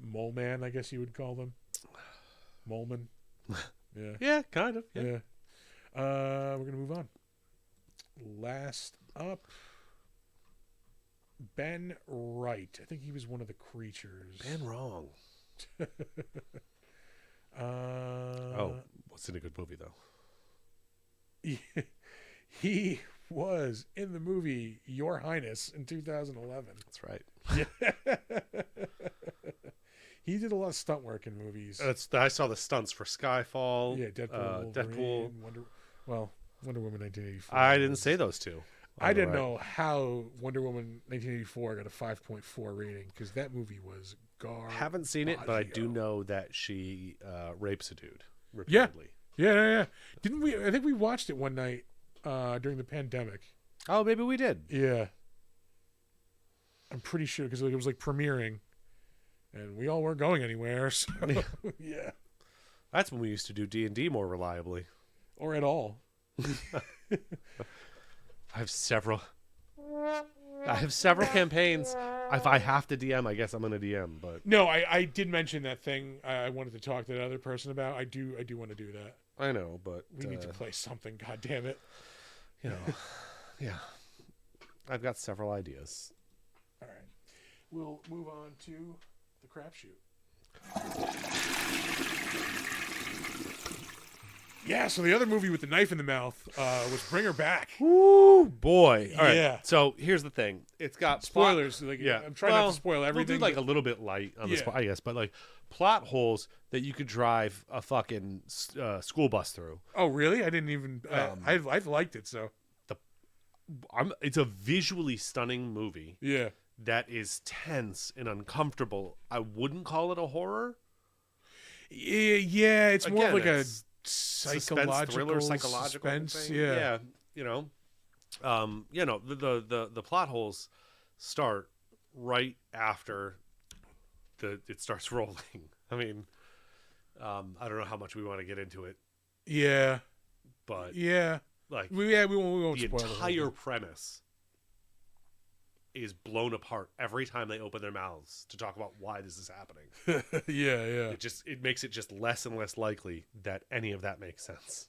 A: Mole Man, I guess you would call them. Moleman. Yeah.
B: Yeah, kind of.
A: Yeah. We're gonna move on. Last up, Ben Wright. I think he was one of the creatures.
B: Ben wrong. What's in a good movie though?
A: He was in the movie Your Highness in 2011.
B: That's right.
A: Yeah. He did a lot of stunt work in movies.
B: I saw the stunts for Skyfall.
A: Yeah, Deadpool. Wonder Woman 1984.
B: I didn't say those two.
A: I didn't know how Wonder Woman 1984 got a 5.4 rating because that movie was garbage.
B: Haven't seen it, but I do know that she rapes a dude
A: Yeah.
B: repeatedly.
A: Yeah. Didn't we? I think we watched it one night during the pandemic.
B: Oh, maybe we did.
A: Yeah. I'm pretty sure because it was like premiering, and we all weren't going anywhere. So yeah.
B: That's when we used to do D&D more reliably.
A: or at all.
B: I have several campaigns. If I have to DM, I guess I'm gonna DM. But
A: No, I did mention that thing I wanted to talk to that other person about. I do want to do that.
B: I know, but
A: We need to play something. God damn it!
B: you know, yeah, I've got several ideas.
A: All right, we'll move on to the crapshoot. Yeah, so the other movie with the knife in the mouth was Bring Her Back.
B: Woo, boy! All right.
A: Yeah.
B: So here's the thing: it's got
A: Spoilers.
B: Plot,
A: Like,
B: yeah,
A: I'm trying not to spoil
B: We'll
A: everything.
B: do like a little bit light on the
A: Yeah.
B: I guess, but like plot holes that you could drive a fucking school bus through.
A: Oh, really? I didn't even. I've liked it. So
B: It's a visually stunning movie
A: yeah.
B: that is tense and uncomfortable. I wouldn't call it a horror.
A: Yeah, it's more
B: Again,
A: like a
B: it's
A: psychological
B: thriller, psychological
A: suspense.
B: thing.
A: Yeah.
B: you know, the plot holes start right after it starts rolling. I mean, I don't know how much we want to get into it,
A: Yeah.
B: but
A: Yeah.
B: like
A: We won't
B: the
A: spoil the whole
B: entire
A: thing.
B: premise is blown apart every time they open their mouths to talk about why this is happening.
A: Yeah.
B: It makes it just less and less likely that any of that makes sense.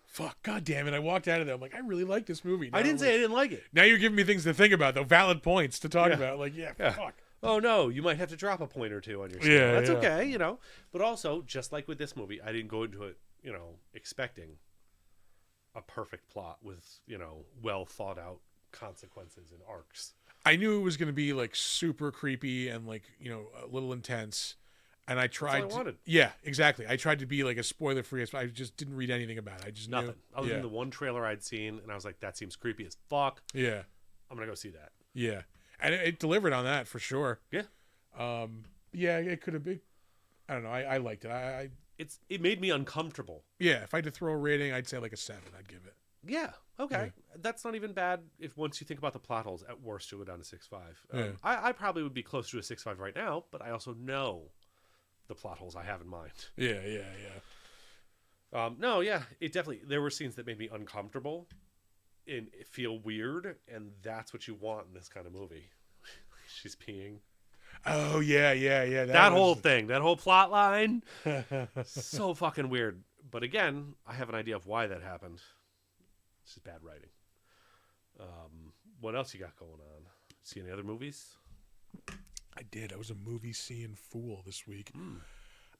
A: Fuck. God damn it! I walked out of there. I'm like, I really like this movie. Now
B: I didn't
A: I'm
B: say
A: like,
B: I didn't like it.
A: Now you're giving me things to think about, though. Valid points to talk
B: Yeah.
A: about. Like, yeah.
B: Yeah.
A: Fuck.
B: Oh no, you might have to drop a point or two on your scale.
A: Yeah,
B: That's
A: yeah.
B: okay, But also, just like with this movie, I didn't go into it, expecting a perfect plot with, well thought out consequences and arcs.
A: I knew it was going to be like super creepy and like a little intense, and I tried.
B: That's all I wanted.
A: Yeah, exactly. I tried to be like as spoiler free as I just didn't read anything about it. I just
B: Nothing.
A: knew.
B: Other
A: yeah.
B: than the one trailer I'd seen, and I was like, that seems creepy as fuck.
A: Yeah,
B: I'm gonna go see that.
A: yeah, and it delivered on that for sure.
B: Yeah.
A: Yeah, it could have been. I don't know. I liked it.
B: It made me uncomfortable.
A: Yeah, if I had to throw a rating, I'd say like a 7. I'd give it.
B: Yeah. Okay. That's not even bad if once you think about the plot holes. At worst, it would go down to 6.5.
A: Yeah.
B: I probably would be closer to a 6.5 right now, but I also know the plot holes I have in mind.
A: Yeah.
B: No, yeah, it definitely. There were scenes that made me uncomfortable and feel weird, and that's what you want in this kind of movie. She's peeing.
A: Oh yeah.
B: That whole thing, that whole plot line, so fucking weird. But again, I have an idea of why that happened. It's just bad writing. What else you got going on? See any other movies?
A: I did. I was a movie seeing fool this week.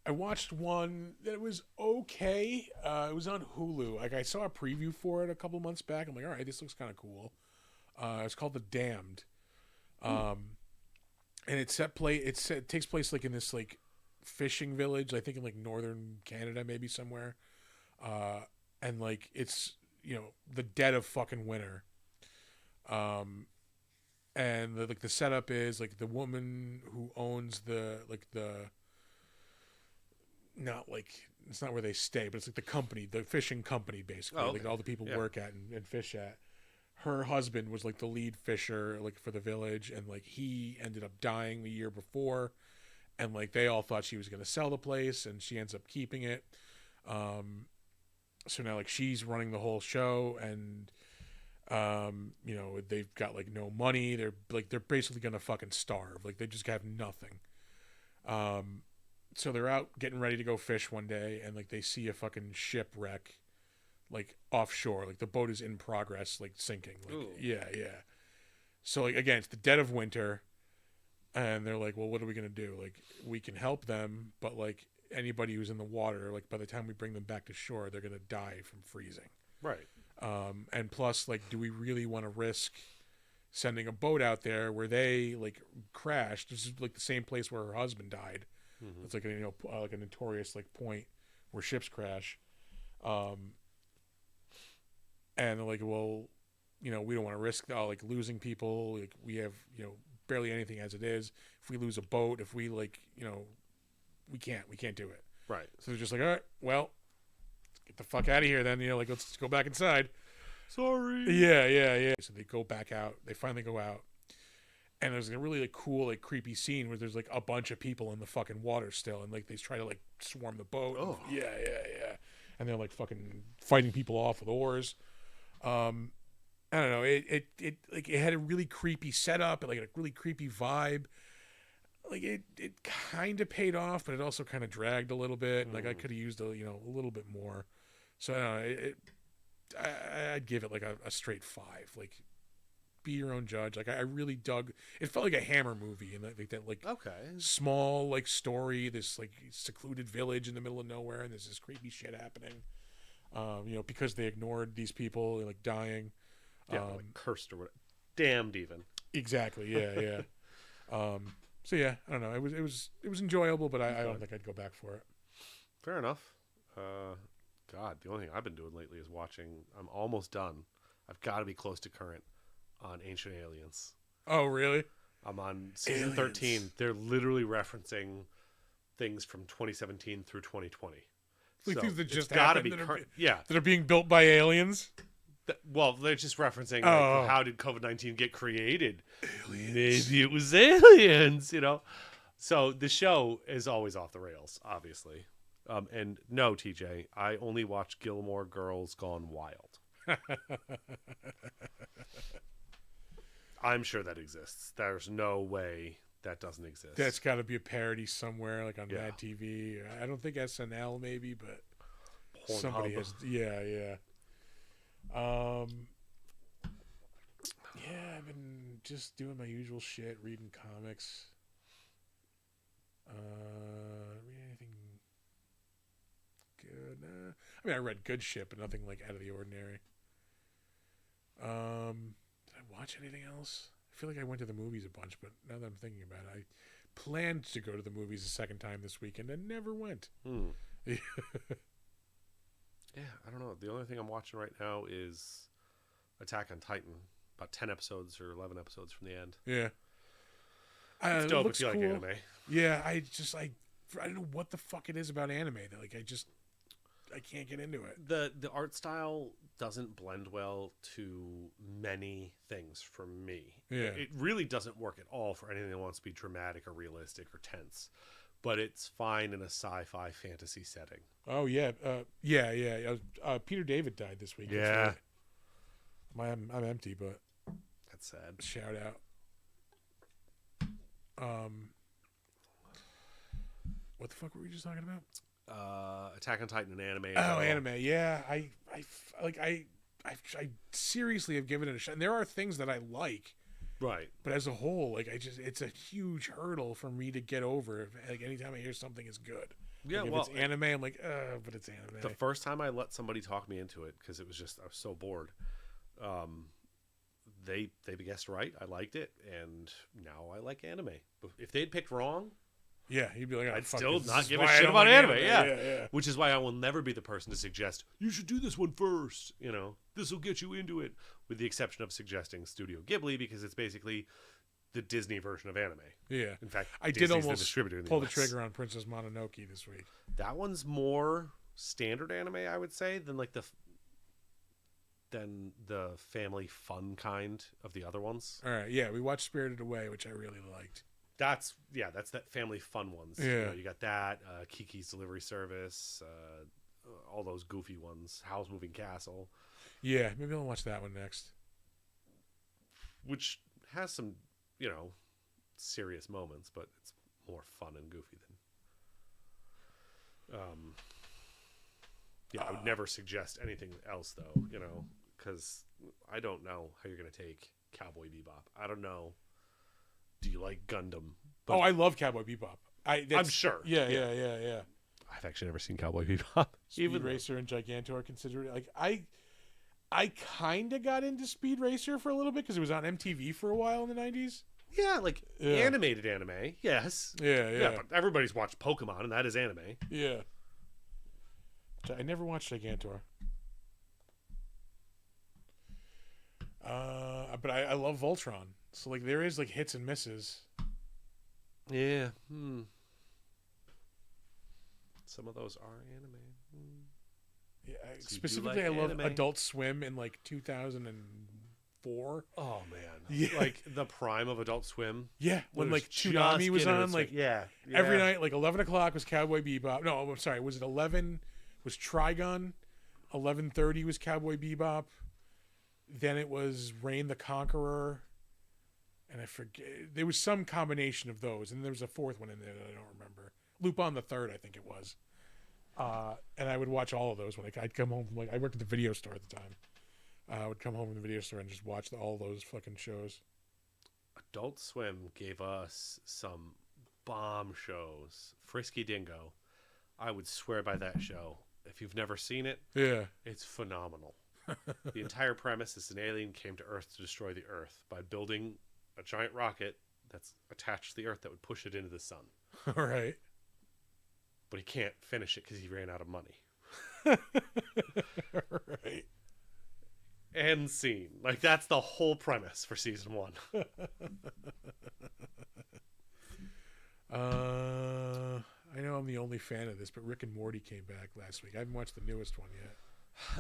A: I watched one that was okay. It was on Hulu. Like I saw a preview for it a couple months back. I'm like, all right, this looks kind of cool. It's called The Damned. And it takes place like in this like fishing village, I think in like northern Canada, maybe somewhere. And like it's the dead of fucking winter. And the setup is like the woman who owns it's not where they stay, but it's like the company, the fishing company, basically.
B: Oh, okay.
A: Like all the people
B: Yeah.
A: work at and fish at. Her husband was like the lead fisher, like for the village, and like he ended up dying the year before, and like they all thought she was going to sell the place, and she ends up keeping it. So now like she's running the whole show, and they've got like no money. They're basically going to fucking starve. Like they just have nothing. So they're out getting ready to go fish one day, and like they see a fucking shipwreck, like offshore. Like the boat is in progress, like sinking. Like,
B: Ooh.
A: yeah. So like again, it's the dead of winter, and they're like, well, what are we gonna do? Like we can help them, but like anybody who's in the water, like by the time we bring them back to shore, they're gonna die from freezing.
B: Right.
A: And plus, like, do we really want to risk sending a boat out there where they like crashed? This is like the same place where her husband died.
B: Mm-hmm.
A: It's like like a notorious like point where ships crash. And they're like, well, we don't want to risk like losing people. Like we have barely anything as it is. If we lose a boat, if we like we can't do it.
B: Right.
A: So they're just like, all right, well, let's get the fuck out of here then. Like let's go back inside.
B: Sorry.
A: Yeah. So they go back out. They finally go out, And there's a really like cool, like creepy scene where there's like a bunch of people in the fucking water still, and like they try to like swarm the boat.
B: Oh.
A: Yeah. And they're like fucking fighting people off with oars. I don't know. It like it had a really creepy setup and like a really creepy vibe. Like it kind of paid off, but it also kind of dragged a little bit. Like I could have used a little bit more. So I don't know. I'd give it like a straight 5. Like, be your own judge. Like I really dug. It felt like a Hammer movie, and like that like
B: Okay.
A: small like story. This like secluded village in the middle of nowhere, and there's this creepy shit happening. Because they ignored these people like dying.
B: Yeah, like cursed or whatever. Damned even.
A: Exactly. Yeah. So yeah, I don't know. It was enjoyable, but I don't think I'd go back for it.
B: Fair enough. God, the only thing I've been doing lately is watching. I'm almost done. I've got to be close to current on Ancient Aliens.
A: Oh, really?
B: I'm on season 13. They're literally referencing things from 2017 through 2020.
A: Like
B: So
A: things that just
B: it's gotta
A: happened
B: be
A: that are being built by aliens.
B: Well, they're just referencing like,
A: Oh.
B: how did COVID-19 get created? Maybe it was aliens, So the show is always off the rails, obviously. And no, TJ, I only watch Gilmore Girls Gone Wild. I'm sure that exists. There's no way that doesn't exist.
A: That's got to be a parody somewhere, like on
B: Yeah.
A: Mad TV. I don't think SNL maybe, but
B: Pornhub.
A: somebody has. Yeah. Yeah, I've been just doing my usual shit, reading comics. Read anything good? Nah. I mean, I read good shit, but nothing like out of the ordinary. Did I watch anything else? I feel like I went to the movies a bunch, but now that I'm thinking about it, I planned to go to the movies a second time this weekend and never went.
B: Yeah, I don't know. The only thing I'm watching right now is Attack on Titan. About 10 episodes or 11 episodes from the end.
A: Yeah.
B: It's
A: It
B: dope
A: looks
B: if you like
A: cool.
B: anime.
A: Yeah, I don't know what the fuck it is about anime that like I can't get into it.
B: The art style doesn't blend well to many things for me.
A: Yeah.
B: It really doesn't work at all for anything that wants to be dramatic or realistic or tense. But it's fine in a sci-fi fantasy setting.
A: Oh yeah, yeah. Peter David died this week.
B: Yeah.
A: I'm empty, but
B: That's sad.
A: shout out. What the fuck were we just talking about?
B: Attack on Titan, an anime.
A: Oh, anime. Yeah, I seriously have given it a shot. And there are things that I like,
B: Right.
A: but as a whole, like it's a huge hurdle for me to get over. Like anytime I hear something is good.
B: Yeah,
A: Like, if
B: well,
A: it's anime, I'm like, but it's anime.
B: the first time I let somebody talk me into it, because I was so bored, they guessed right. I liked it, and now I like anime. If they'd picked wrong,
A: Yeah, he'd be like,
B: I'd
A: fuck
B: still
A: this.
B: not
A: This is
B: give a
A: why I
B: shit
A: don't
B: about
A: like
B: anime.
A: Yeah.
B: Which is why I will never be the person to suggest you should do this one first. This will get you into it. With the exception of suggesting Studio Ghibli, because it's basically the Disney version of anime.
A: Yeah.
B: In fact,
A: I
B: Disney's
A: did
B: the
A: almost
B: distributor in
A: pull the
B: US.
A: trigger on Princess Mononoke this week.
B: That one's more standard anime, I would say, than like the family fun kind of the other ones.
A: All right, yeah, we watched Spirited Away, which I really liked.
B: That's that family fun ones.
A: Yeah.
B: You got that, Kiki's Delivery Service, all those goofy ones, Howl's Moving Castle,
A: Yeah, maybe I'll watch that one next.
B: which has some, serious moments, but it's more fun and goofy than. I would never suggest anything else though, because I don't know how you're gonna take Cowboy Bebop. I don't know. Do you like Gundam? But
A: I love Cowboy Bebop.
B: I'm sure.
A: Yeah.
B: I've actually never seen Cowboy Bebop.
A: Speed Racer and Gigantor are considered like I kind of got into Speed Racer for a little bit because it was on MTV for a while in the 90s.
B: Yeah, like animated anime. Yes.
A: Yeah.
B: But everybody's watched Pokemon, and that is anime.
A: Yeah. I never watched Gigantor. But I love Voltron. So like there is like hits and misses.
B: Yeah. Some of those are anime.
A: Yeah,
B: So you do
A: specifically
B: like
A: I love
B: anime?
A: Adult Swim in like 2003 4.
B: Oh man,
A: Yeah.
B: like the prime of Adult Swim.
A: Yeah, when
B: It
A: like
B: just
A: Toonami was
B: getting
A: on,
B: its-
A: like
B: yeah,
A: every night, like 11 o'clock was Cowboy Bebop. No, I'm sorry, was it 11? Was Trigun? 11:30 was Cowboy Bebop. Then it was Reign the Conqueror, and I forget, there was some combination of those, and there was a fourth one in there that I don't remember. Lupin the Third, I think it was. And I would watch all of those when I'd come home from, like, I worked at the video store at the time. I would come home from the video store and just watch all those fucking shows.
B: Adult Swim gave us some bomb shows. Frisky Dingo, I would swear by that show. If you've never seen it,
A: Yeah.
B: it's phenomenal. The entire premise is an alien came to Earth to destroy the Earth by building a giant rocket that's attached to the Earth that would push it into the sun.
A: All right.
B: But he can't finish it because he ran out of money.
A: Right.
B: End scene. Like, that's the whole premise for season 1.
A: I know I'm the only fan of this, but Rick and Morty came back last week. I haven't watched the newest one yet.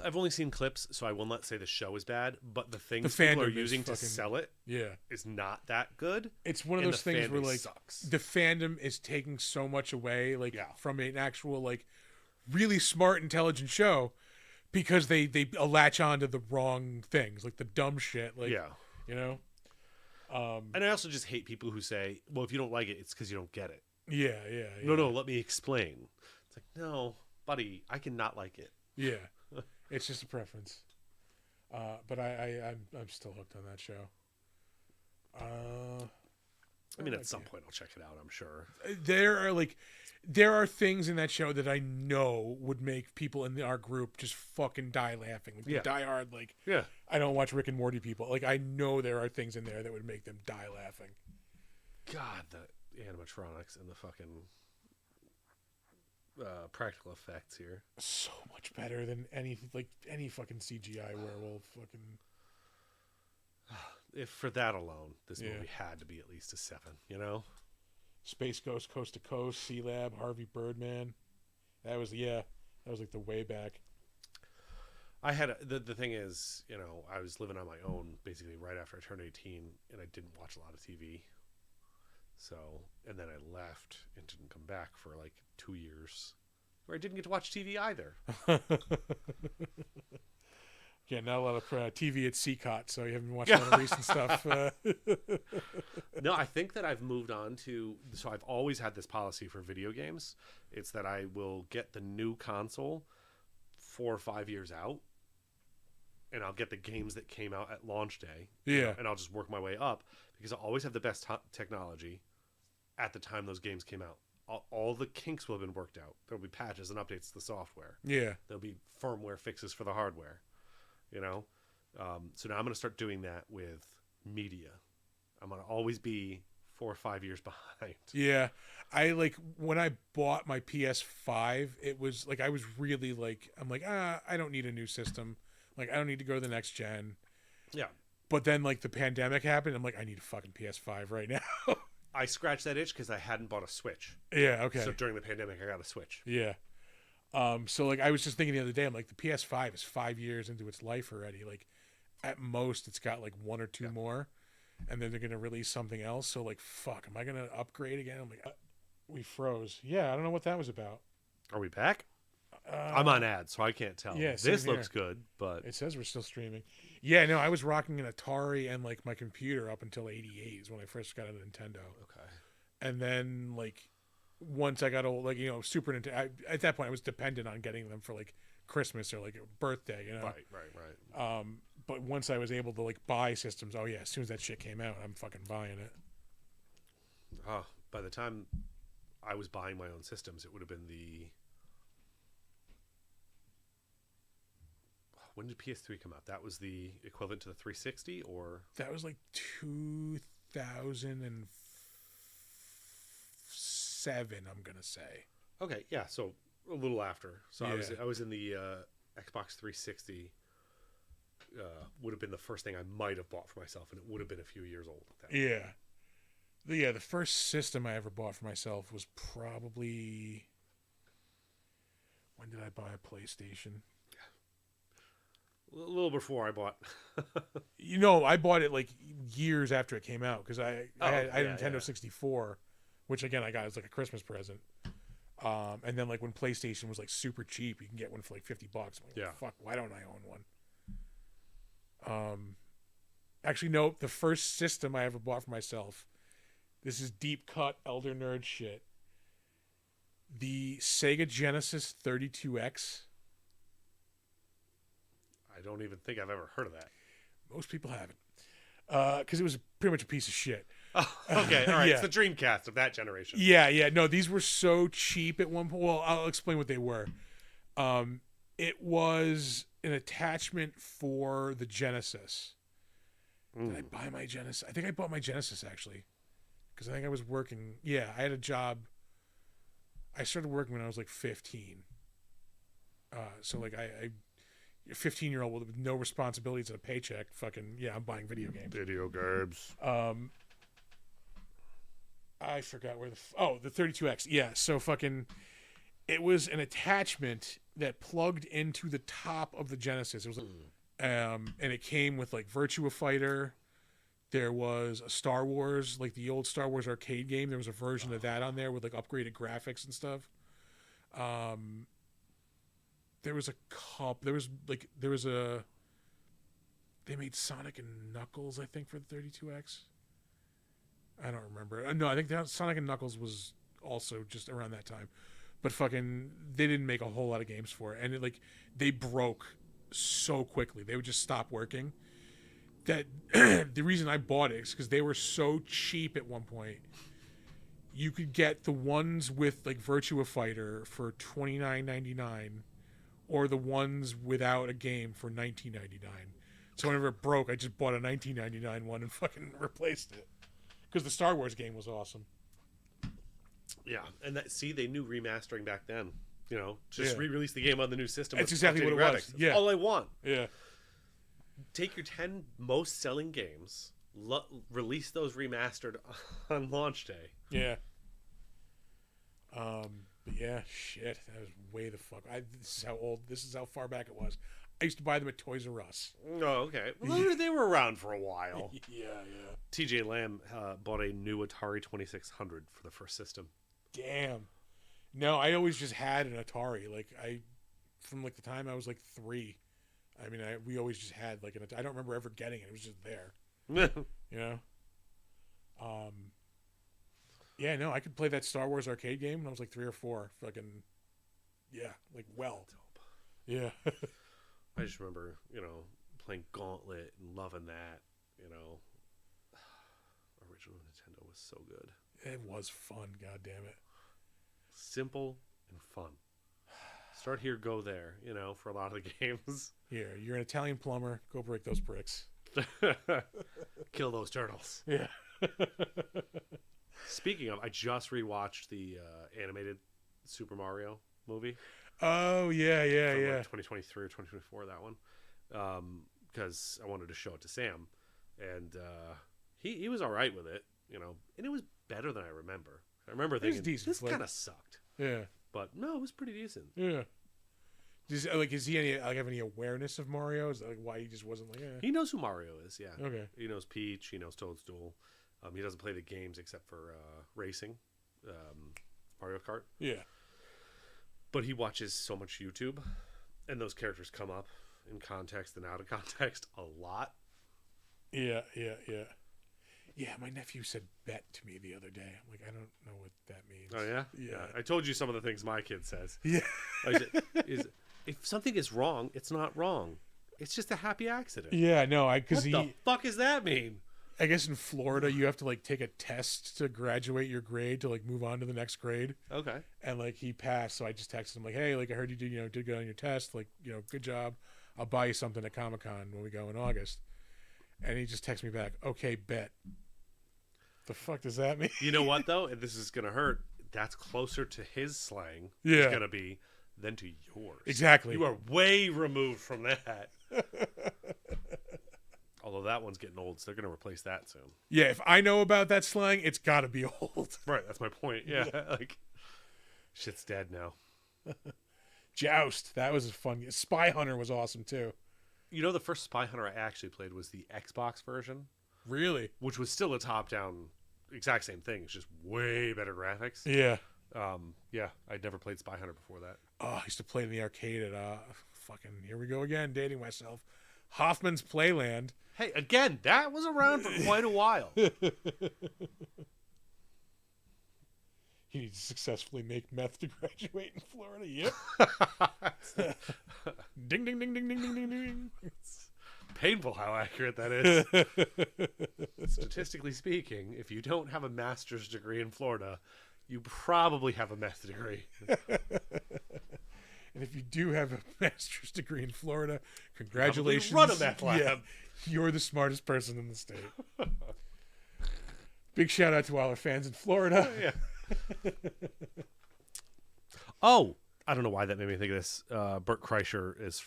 B: I've only seen clips, so I will not say the show is bad, but the things
A: The
B: people are
A: fandom is
B: using to
A: fucking-
B: sell it
A: Yeah.
B: is not that good.
A: It's one of
B: and
A: those
B: the
A: things
B: fan
A: where,
B: base
A: like,
B: sucks.
A: the fandom is taking so much away, like,
B: Yeah.
A: from an actual, like, really smart, intelligent show, because they latch on to the wrong things, like the dumb shit, like,
B: Yeah.
A: you know?
B: And I also just hate people who say, well, if you don't like it, it's because you don't get it.
A: Yeah.
B: No, let me explain. It's like, no, buddy, I cannot like it.
A: Yeah. It's just a preference. But I'm still hooked on that show.
B: I mean, at some point I'll check it out, I'm sure.
A: There are things in that show that I know would make people in our group just fucking die laughing. Like,
B: Yeah.
A: die hard, like,
B: Yeah.
A: I don't watch Rick and Morty people. Like, I know there are things in there that would make them die laughing.
B: God, the animatronics and the fucking practical effects here.
A: So much better than any fucking CGI werewolf fucking.
B: If for that alone, this
A: Yeah.
B: movie had to be at least a 7, you know?
A: Space Ghost, Coast to Coast, Sea Lab, Harvey Birdman. That was like the way back.
B: I had the thing is, you know, I was living on my own basically right after I turned 18, and I didn't watch a lot of TV. So, and then I left and didn't come back for like 2 years, where I didn't get to watch TV either.
A: Yeah, not a lot of TV at CCOT, so you haven't watched a lot of recent stuff.
B: No, I think that I've moved on to. So I've always had this policy for video games. It's that I will get the new console 4 or 5 years out, and I'll get the games that came out at launch day.
A: Yeah.
B: And I'll just work my way up because I always have the best technology at the time those games came out. All the kinks will have been worked out. There'll be patches and updates to the software.
A: Yeah.
B: There'll be firmware fixes for the hardware. You know, so now I'm going to start doing that with media. I'm going to always be 4 or 5 years behind.
A: Yeah. I like when I bought my PS5, it was like I was really like I'm like, I don't need a new system. Like I don't need to go to the next gen.
B: Yeah.
A: But then like the pandemic happened, I'm like, I need a fucking PS5 right now.
B: I scratched that itch because I hadn't bought a Switch.
A: Yeah, okay.
B: So during the pandemic, I got a Switch.
A: Yeah. So like I was just thinking the other day, I'm like the PS5 is 5 years into its life already. Like at most it's got like 1 or 2 more, and then they're gonna release something else. So like fuck, am I gonna upgrade again? I'm like, we froze. Yeah, I don't know what that was about.
B: Are we back? I'm on ads, so I can't tell.
A: yeah,
B: This
A: same
B: looks good, but
A: It says we're still streaming. Yeah, no, I was rocking an Atari and like my computer up until '88 is when I first got a Nintendo,
B: okay.
A: and then like once I got old, like you know, Super Nintendo. At that point, I was dependent on getting them for like Christmas or like a birthday, you know.
B: Right.
A: But once I was able to like buy systems, oh yeah, as soon as that shit came out, I'm fucking buying it.
B: By the time I was buying my own systems, it would have been when did PS3 come out? That was the equivalent to the 360, or
A: That was like 2007, I'm gonna say.
B: okay, yeah. So a little after. So
A: Yeah.
B: I was in the Xbox 360. Would have been the first thing I might have bought for myself, and it would have been a few years old at that point.
A: Yeah. The first system I ever bought for myself was probably, when did I buy a PlayStation?
B: A little before I bought.
A: You know, I bought it like years after it came out because I had a
B: yeah,
A: Nintendo
B: yeah.
A: 64, which again I got as like a Christmas present. And then like when PlayStation was like super cheap, you can get one for like $50. I'm like,
B: Yeah.
A: fuck, why don't I own one? Actually, no. The first system I ever bought for myself. This is deep cut elder nerd shit. The Sega Genesis 32X.
B: I don't even think I've ever heard of that.
A: Most people haven't, because it was pretty much a piece of shit.
B: Oh, okay, all right.
A: Yeah.
B: It's the Dreamcast of that generation.
A: Yeah. No, these were so cheap at one point. Well, I'll explain what they were. It was an attachment for the Genesis. Did I buy my Genesis? I think I bought my Genesis actually, because I think I was working. Yeah, I had a job. I started working when I was like 15. So like I 15-year-old with no responsibilities and a paycheck. Fucking yeah, I'm buying video games.
B: Video games.
A: I forgot where the 32X. Yeah, so fucking it was an attachment that plugged into the top of the Genesis. It was and it came with like Virtua Fighter. There was a Star Wars, like the old Star Wars arcade game. There was a version of that on there with like upgraded graphics and stuff. There was a cup. There was a. They made Sonic and Knuckles, I think, for the 32X. I don't remember. No, I think that Sonic and Knuckles was also just around that time. But fucking, they didn't make a whole lot of games for it, and they broke so quickly. They would just stop working. That the reason I bought it is because they were so cheap at one point. You could get the ones with like Virtua Fighter for $29.99, or the ones without a game for $19.99. So whenever it broke, I just bought a $19.99 one and fucking replaced it. Because the Star Wars game was awesome.
B: Yeah, and they knew remastering back then. You know, just re-release the game on the new system.
A: That's
B: with
A: exactly what it
B: updated
A: was.
B: graphics. That's
A: Yeah.
B: all I want.
A: Yeah.
B: Take your 10 most selling games, release those remastered on launch day.
A: Yeah. But yeah, shit. That was way the fuck. This is how far back it was. I used to buy them at Toys R Us.
B: Oh, okay. Well, they were around for a while.
A: Yeah.
B: TJ Lamb bought a new Atari 2600 for the first system.
A: Damn. No, I always just had an Atari. Like from like the time I was like 3. I mean, we always just had like I don't remember ever getting it. It was just there. You know. Yeah, no, I could play that Star Wars arcade game when I was like 3 or 4. Fucking, yeah, like well.
B: Dope.
A: Yeah.
B: I just remember, playing Gauntlet and loving that. Original Nintendo was so good.
A: It was fun. God damn it.
B: Simple and fun. Start here, go there. For a lot of the games.
A: Here, you're an Italian plumber. Go break those bricks.
B: Kill those turtles.
A: Yeah.
B: Speaking of, I just rewatched the animated Super Mario movie.
A: Oh yeah.
B: Like 2023 or 2024, that one. Because I wanted to show it to Sam, and he was all right with it, and it was better than I remember. I remember thinking this kind of sucked.
A: Yeah.
B: But no, it was pretty decent.
A: Yeah. Does he have any awareness of Mario? Is that like why he just wasn't like? Eh?
B: He knows who Mario is. Yeah.
A: Okay.
B: He knows Peach. He knows Toadstool. He doesn't play the games except for racing, Mario Kart.
A: Yeah.
B: But he watches so much YouTube, and those characters come up in context and out of context a lot.
A: Yeah. Yeah, my nephew said bet to me the other day. I'm like, I don't know what that means.
B: Oh, yeah?
A: Yeah.
B: I told you some of the things my kid says.
A: Yeah.
B: I said, if something is wrong, it's not wrong. It's just a happy accident.
A: Yeah, no,
B: What the fuck does that mean?
A: I guess in Florida you have to like take a test to graduate your grade to like move on to the next grade.
B: Okay.
A: And like he passed, so I just texted him like, "Hey, like I heard you did good on your test. Like, good job. I'll buy you something at Comic-Con when we go in August." And he just texted me back, "Okay, bet." The fuck does that mean?
B: You know what though? And this is gonna hurt. That's closer to his slang.
A: Yeah.
B: It's gonna be than to yours.
A: Exactly.
B: You are way removed from that. Although that one's getting old, so they're gonna replace that soon.
A: Yeah, if I know about that slang, it's got to be old.
B: Right. That's my point. Yeah. Like, shit's dead now.
A: Joust, that was a fun. Spy Hunter was awesome too.
B: You know, the first Spy Hunter I actually played was the Xbox version,
A: Really?
B: which was still a top-down, exact same thing. It's just way better graphics.
A: Yeah.
B: Yeah, I'd never played Spy Hunter before that.
A: Oh, I used to play in the arcade at fucking, here we go again, dating myself. Hoffman's Playland.
B: Hey, again, that was around for quite a while.
A: You need to successfully make meth to graduate in Florida. Yep. Ding, ding, ding, ding, ding, ding, ding, ding.
B: It's painful how accurate that is. Statistically speaking, if you don't have a master's degree in Florida, you probably have a meth degree.
A: And if you do have a master's degree in Florida, congratulations.
B: Run a meth lab.
A: Yeah, you're the smartest person in the state. Big shout out to all our fans in Florida.
B: Yeah. Oh, I don't know why that made me think of this. Bert Kreischer is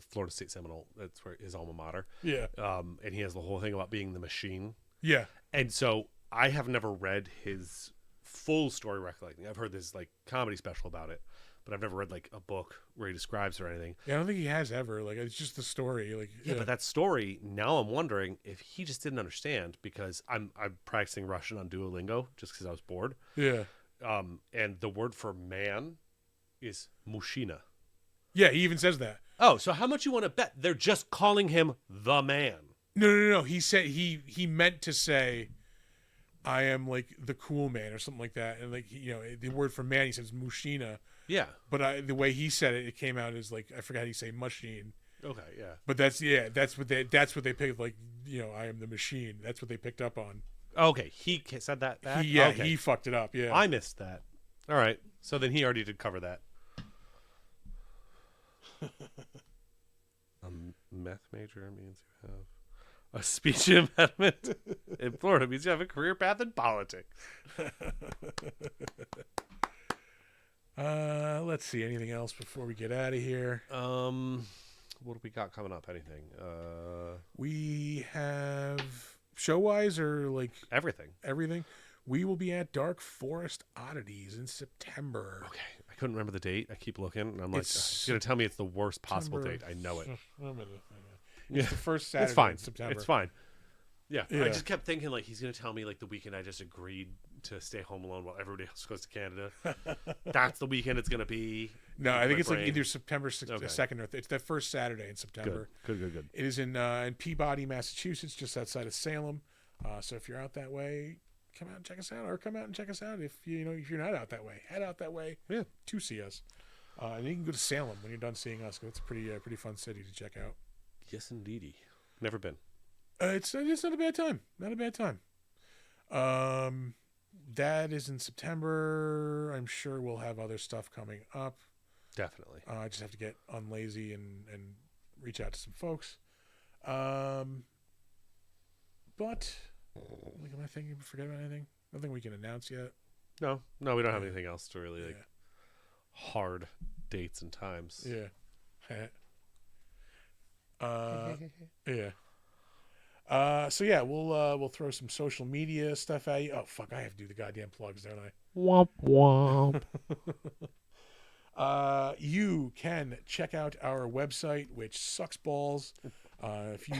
B: Florida State Seminole. That's where his alma mater.
A: Yeah.
B: And he has the whole thing about being the machine.
A: Yeah.
B: And so I have never read his full story recollecting. I've heard this like comedy special about it, but I've never read like a book where he describes or anything.
A: Yeah, I don't think he has ever. Like, it's just the story. Like,
B: Yeah, but that story, now I'm wondering if he just didn't understand, because I'm practicing Russian on Duolingo just because I was bored.
A: Yeah.
B: And the word for man is mushina.
A: Yeah, he even says that.
B: Oh, so how much you want to bet they're just calling him the man?
A: No. He said he meant to say, I am like the cool man or something like that. And like, you know, the word for man, he says mushina.
B: Yeah.
A: But the way he said it, it came out as like, I forgot how you say machine.
B: Okay, yeah.
A: But that's what they picked, like, you know, I am the machine. That's what they picked up on.
B: Okay, he said that? Okay.
A: He fucked it up. Yeah.
B: I missed that. All right. So then he already did cover that. A meth major means you have a speech impediment. In Florida means you have a career path in politics.
A: Let's see, anything else before we get out of here?
B: What do we got coming up? Anything?
A: We have show-wise or like
B: everything.
A: We will be at Dark Forest Oddities in September.
B: Okay, I couldn't remember the date. I keep looking, and I'm like, he's gonna tell me it's the worst possible date. I know it.
A: It's the first Saturday
B: It's fine.
A: in September.
B: It's fine. Yeah.
A: Yeah.
B: I just kept thinking like he's gonna tell me like the weekend I just agreed to stay home alone while everybody else goes to Canada. That's the weekend it's gonna be.
A: No, I think it's
B: brain.
A: like either September 2nd or it's that first Saturday in September.
B: Good.
A: It is in Peabody, Massachusetts, just outside of Salem. So if you're out that way, come out and check us out, or come out and check us out if if you're not out that way. Head out that way to see us. And you can go to Salem when you're done seeing us. It's a pretty fun city to check out.
B: Yes, indeedy. Never been.
A: It's not a bad time. Not a bad time. That is in September. I'm sure we'll have other stuff coming up.
B: Definitely.
A: I just have to get unlazy and reach out to some folks. But like, am I thinking? Forget about anything? Nothing we can announce yet.
B: No, we don't have anything else to really like hard dates and times.
A: Yeah. So yeah, we'll throw some social media stuff at you. Oh fuck, I have to do the goddamn plugs, don't I?
B: Womp womp.
A: You can check out our website, which sucks balls. If you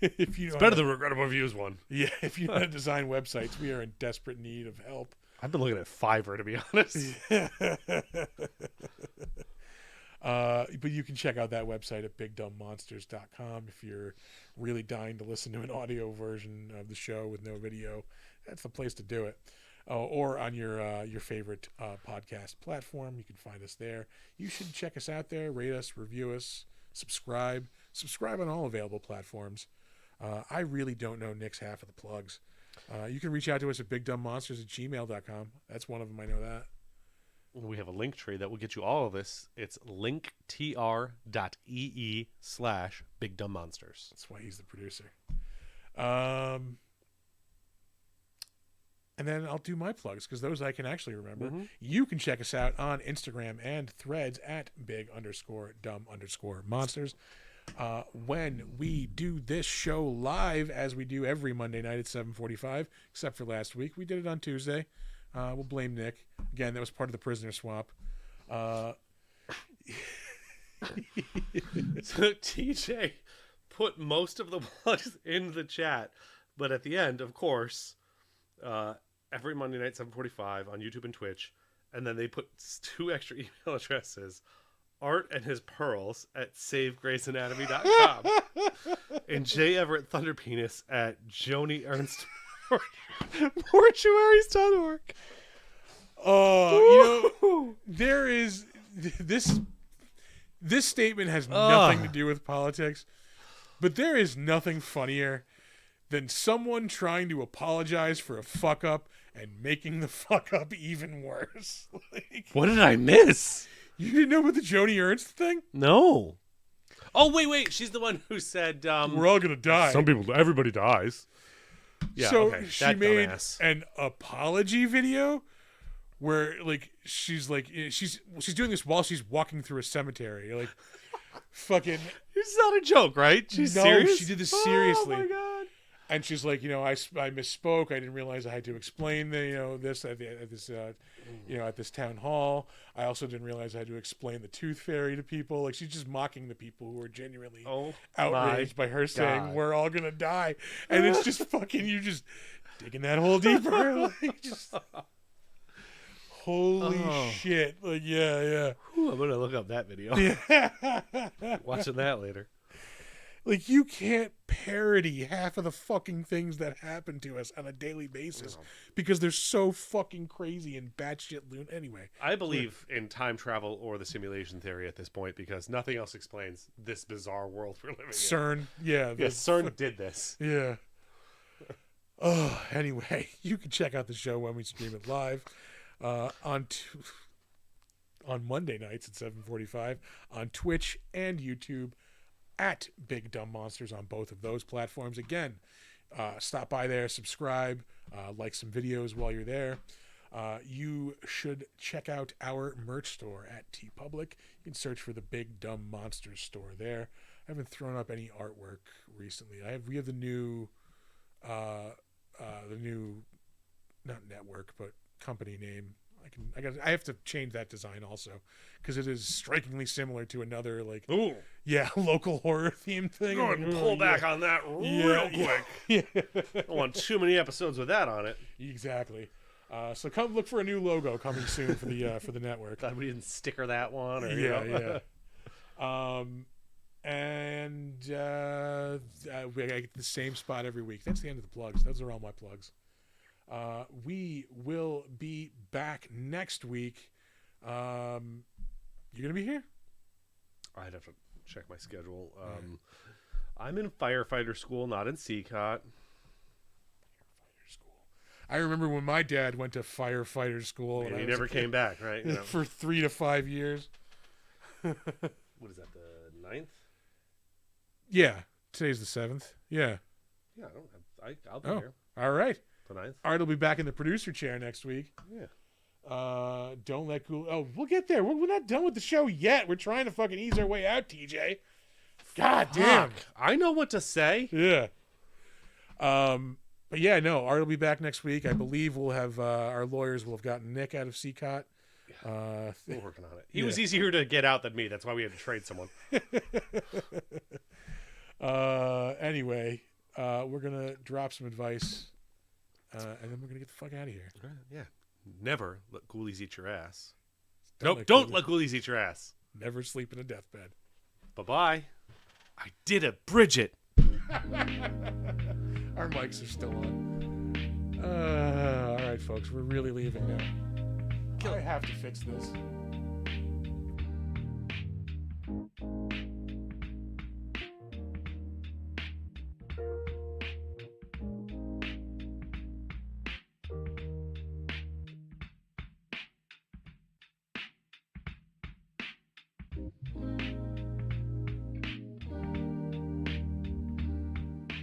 B: It's better than Regrettable Views one.
A: Yeah, if you know how to design websites, we are in desperate need of help.
B: I've been looking at Fiverr, to be honest.
A: But you can check out that website at bigdumbmonsters.com if you're really dying to listen to an audio version of the show with no video. That's the place to do it. Or on your favorite podcast platform, you can find us there. You should check us out there, rate us, review us, subscribe on all available platforms. I really don't know Nick's half of the plugs. You can reach out to us at bigdumbmonsters@gmail.com. That's one of them. I know that.
B: We have a link tree that will get you all of this. It's linktr.ee/bigdumbmonsters.
A: That's why he's the producer. And then I'll do my plugs because those I can actually remember.
B: Mm-hmm.
A: You can check us out on Instagram and Threads at big_dumb_monsters. When we do this show live, as we do every Monday night at 7:45, except for last week, we did it on Tuesday. We'll blame Nick. Again, that was part of the prisoner swap.
B: So TJ put most of the plugs in the chat, but at the end, of course, every Monday night, 7:45 on YouTube and Twitch, and then they put 2 extra email addresses, Art and his pearls at savegraceanatomy.com and J. Everett Thunderpenis at Joni Ernst mortuaries.org.
A: There is this statement has nothing to do with politics, but there is nothing funnier than someone trying to apologize for a fuck up and making the fuck up even worse. Like,
B: what did I miss?
A: You didn't know about the Joni Ernst thing?
B: No. Oh, wait. She's the one who said...
A: we're all going to die.
B: Everybody dies. Yeah,
A: so
B: okay.
A: she
B: That
A: made
B: dumbass.
A: an apology video where, she's doing this while she's walking through a cemetery. Like, fucking...
B: It's not a joke, right? She's
A: no,
B: serious?
A: she did this seriously.
B: Oh, my God.
A: And she's like, I misspoke. I didn't realize I had to explain this at this town hall. I also didn't realize I had to explain the tooth fairy to people. Like, she's just mocking the people who are genuinely outraged by her saying we're all gonna die. And it's just fucking you just digging that hole deeper. Like, just holy shit! Like, yeah.
B: Ooh, I'm gonna look up that video.
A: Yeah.
B: Watching that later.
A: Like, you can't parody half of the fucking things that happen to us on a daily basis because they're so fucking crazy and batshit loon. Anyway,
B: I believe in time travel or the simulation theory at this point because nothing else explains this bizarre world we're living in.
A: CERN, yeah.
B: CERN did this.
A: Yeah. Anyway, you can check out the show when we stream it live on Monday nights at 7:45 on Twitch and YouTube at Big Dumb Monsters on both of those platforms. Again, stop by there, subscribe, like some videos while you're there. You should check out our merch store at TeePublic. You can search for the Big Dumb Monsters store there. I haven't thrown up any artwork recently. We have the new not network but company name. I have to change that design also because it is strikingly similar to another local horror themed thing.
B: Go ahead and pull back on that real quick.
A: Yeah.
B: I don't want too many episodes with that on it.
A: Exactly. So come look for a new logo coming soon for the network.
B: Glad we didn't sticker that one. Or,
A: Yeah. We get the same spot every week. That's the end of the plugs. Those are all my plugs. We will be back next week. You're gonna be here?
B: I'd have to check my schedule. I'm in firefighter school, not in CCOT.
A: Firefighter school. I remember when my dad went to firefighter school.
B: And he never came back, right? You know.
A: For 3 to 5 years.
B: What is that, the 9th?
A: Yeah. Today's the 7th. Yeah.
B: Yeah, I'll be here.
A: All right.
B: The 9th.
A: Art will be back in the producer chair next week.
B: Yeah.
A: Don't let cool. Oh, we'll get there. We're not done with the show yet. We're trying to fucking ease our way out, TJ. God damn.
B: I know what to say.
A: Yeah. But yeah, no. Art will be back next week. I believe we'll have our lawyers will have gotten Nick out of CCOT.
B: We're working on it. He was easier to get out than me. That's why we had to trade someone.
A: Anyway, we're gonna drop some advice. And then we're going to get the fuck out of here.
B: Yeah. Never let ghoulies eat your ass.
A: Don't
B: let ghoulies eat your ass.
A: Never sleep in a deathbed.
B: Bye-bye. I did it, Bridget.
A: Our mics are still on. All right, folks. We're really leaving now. I have to fix this.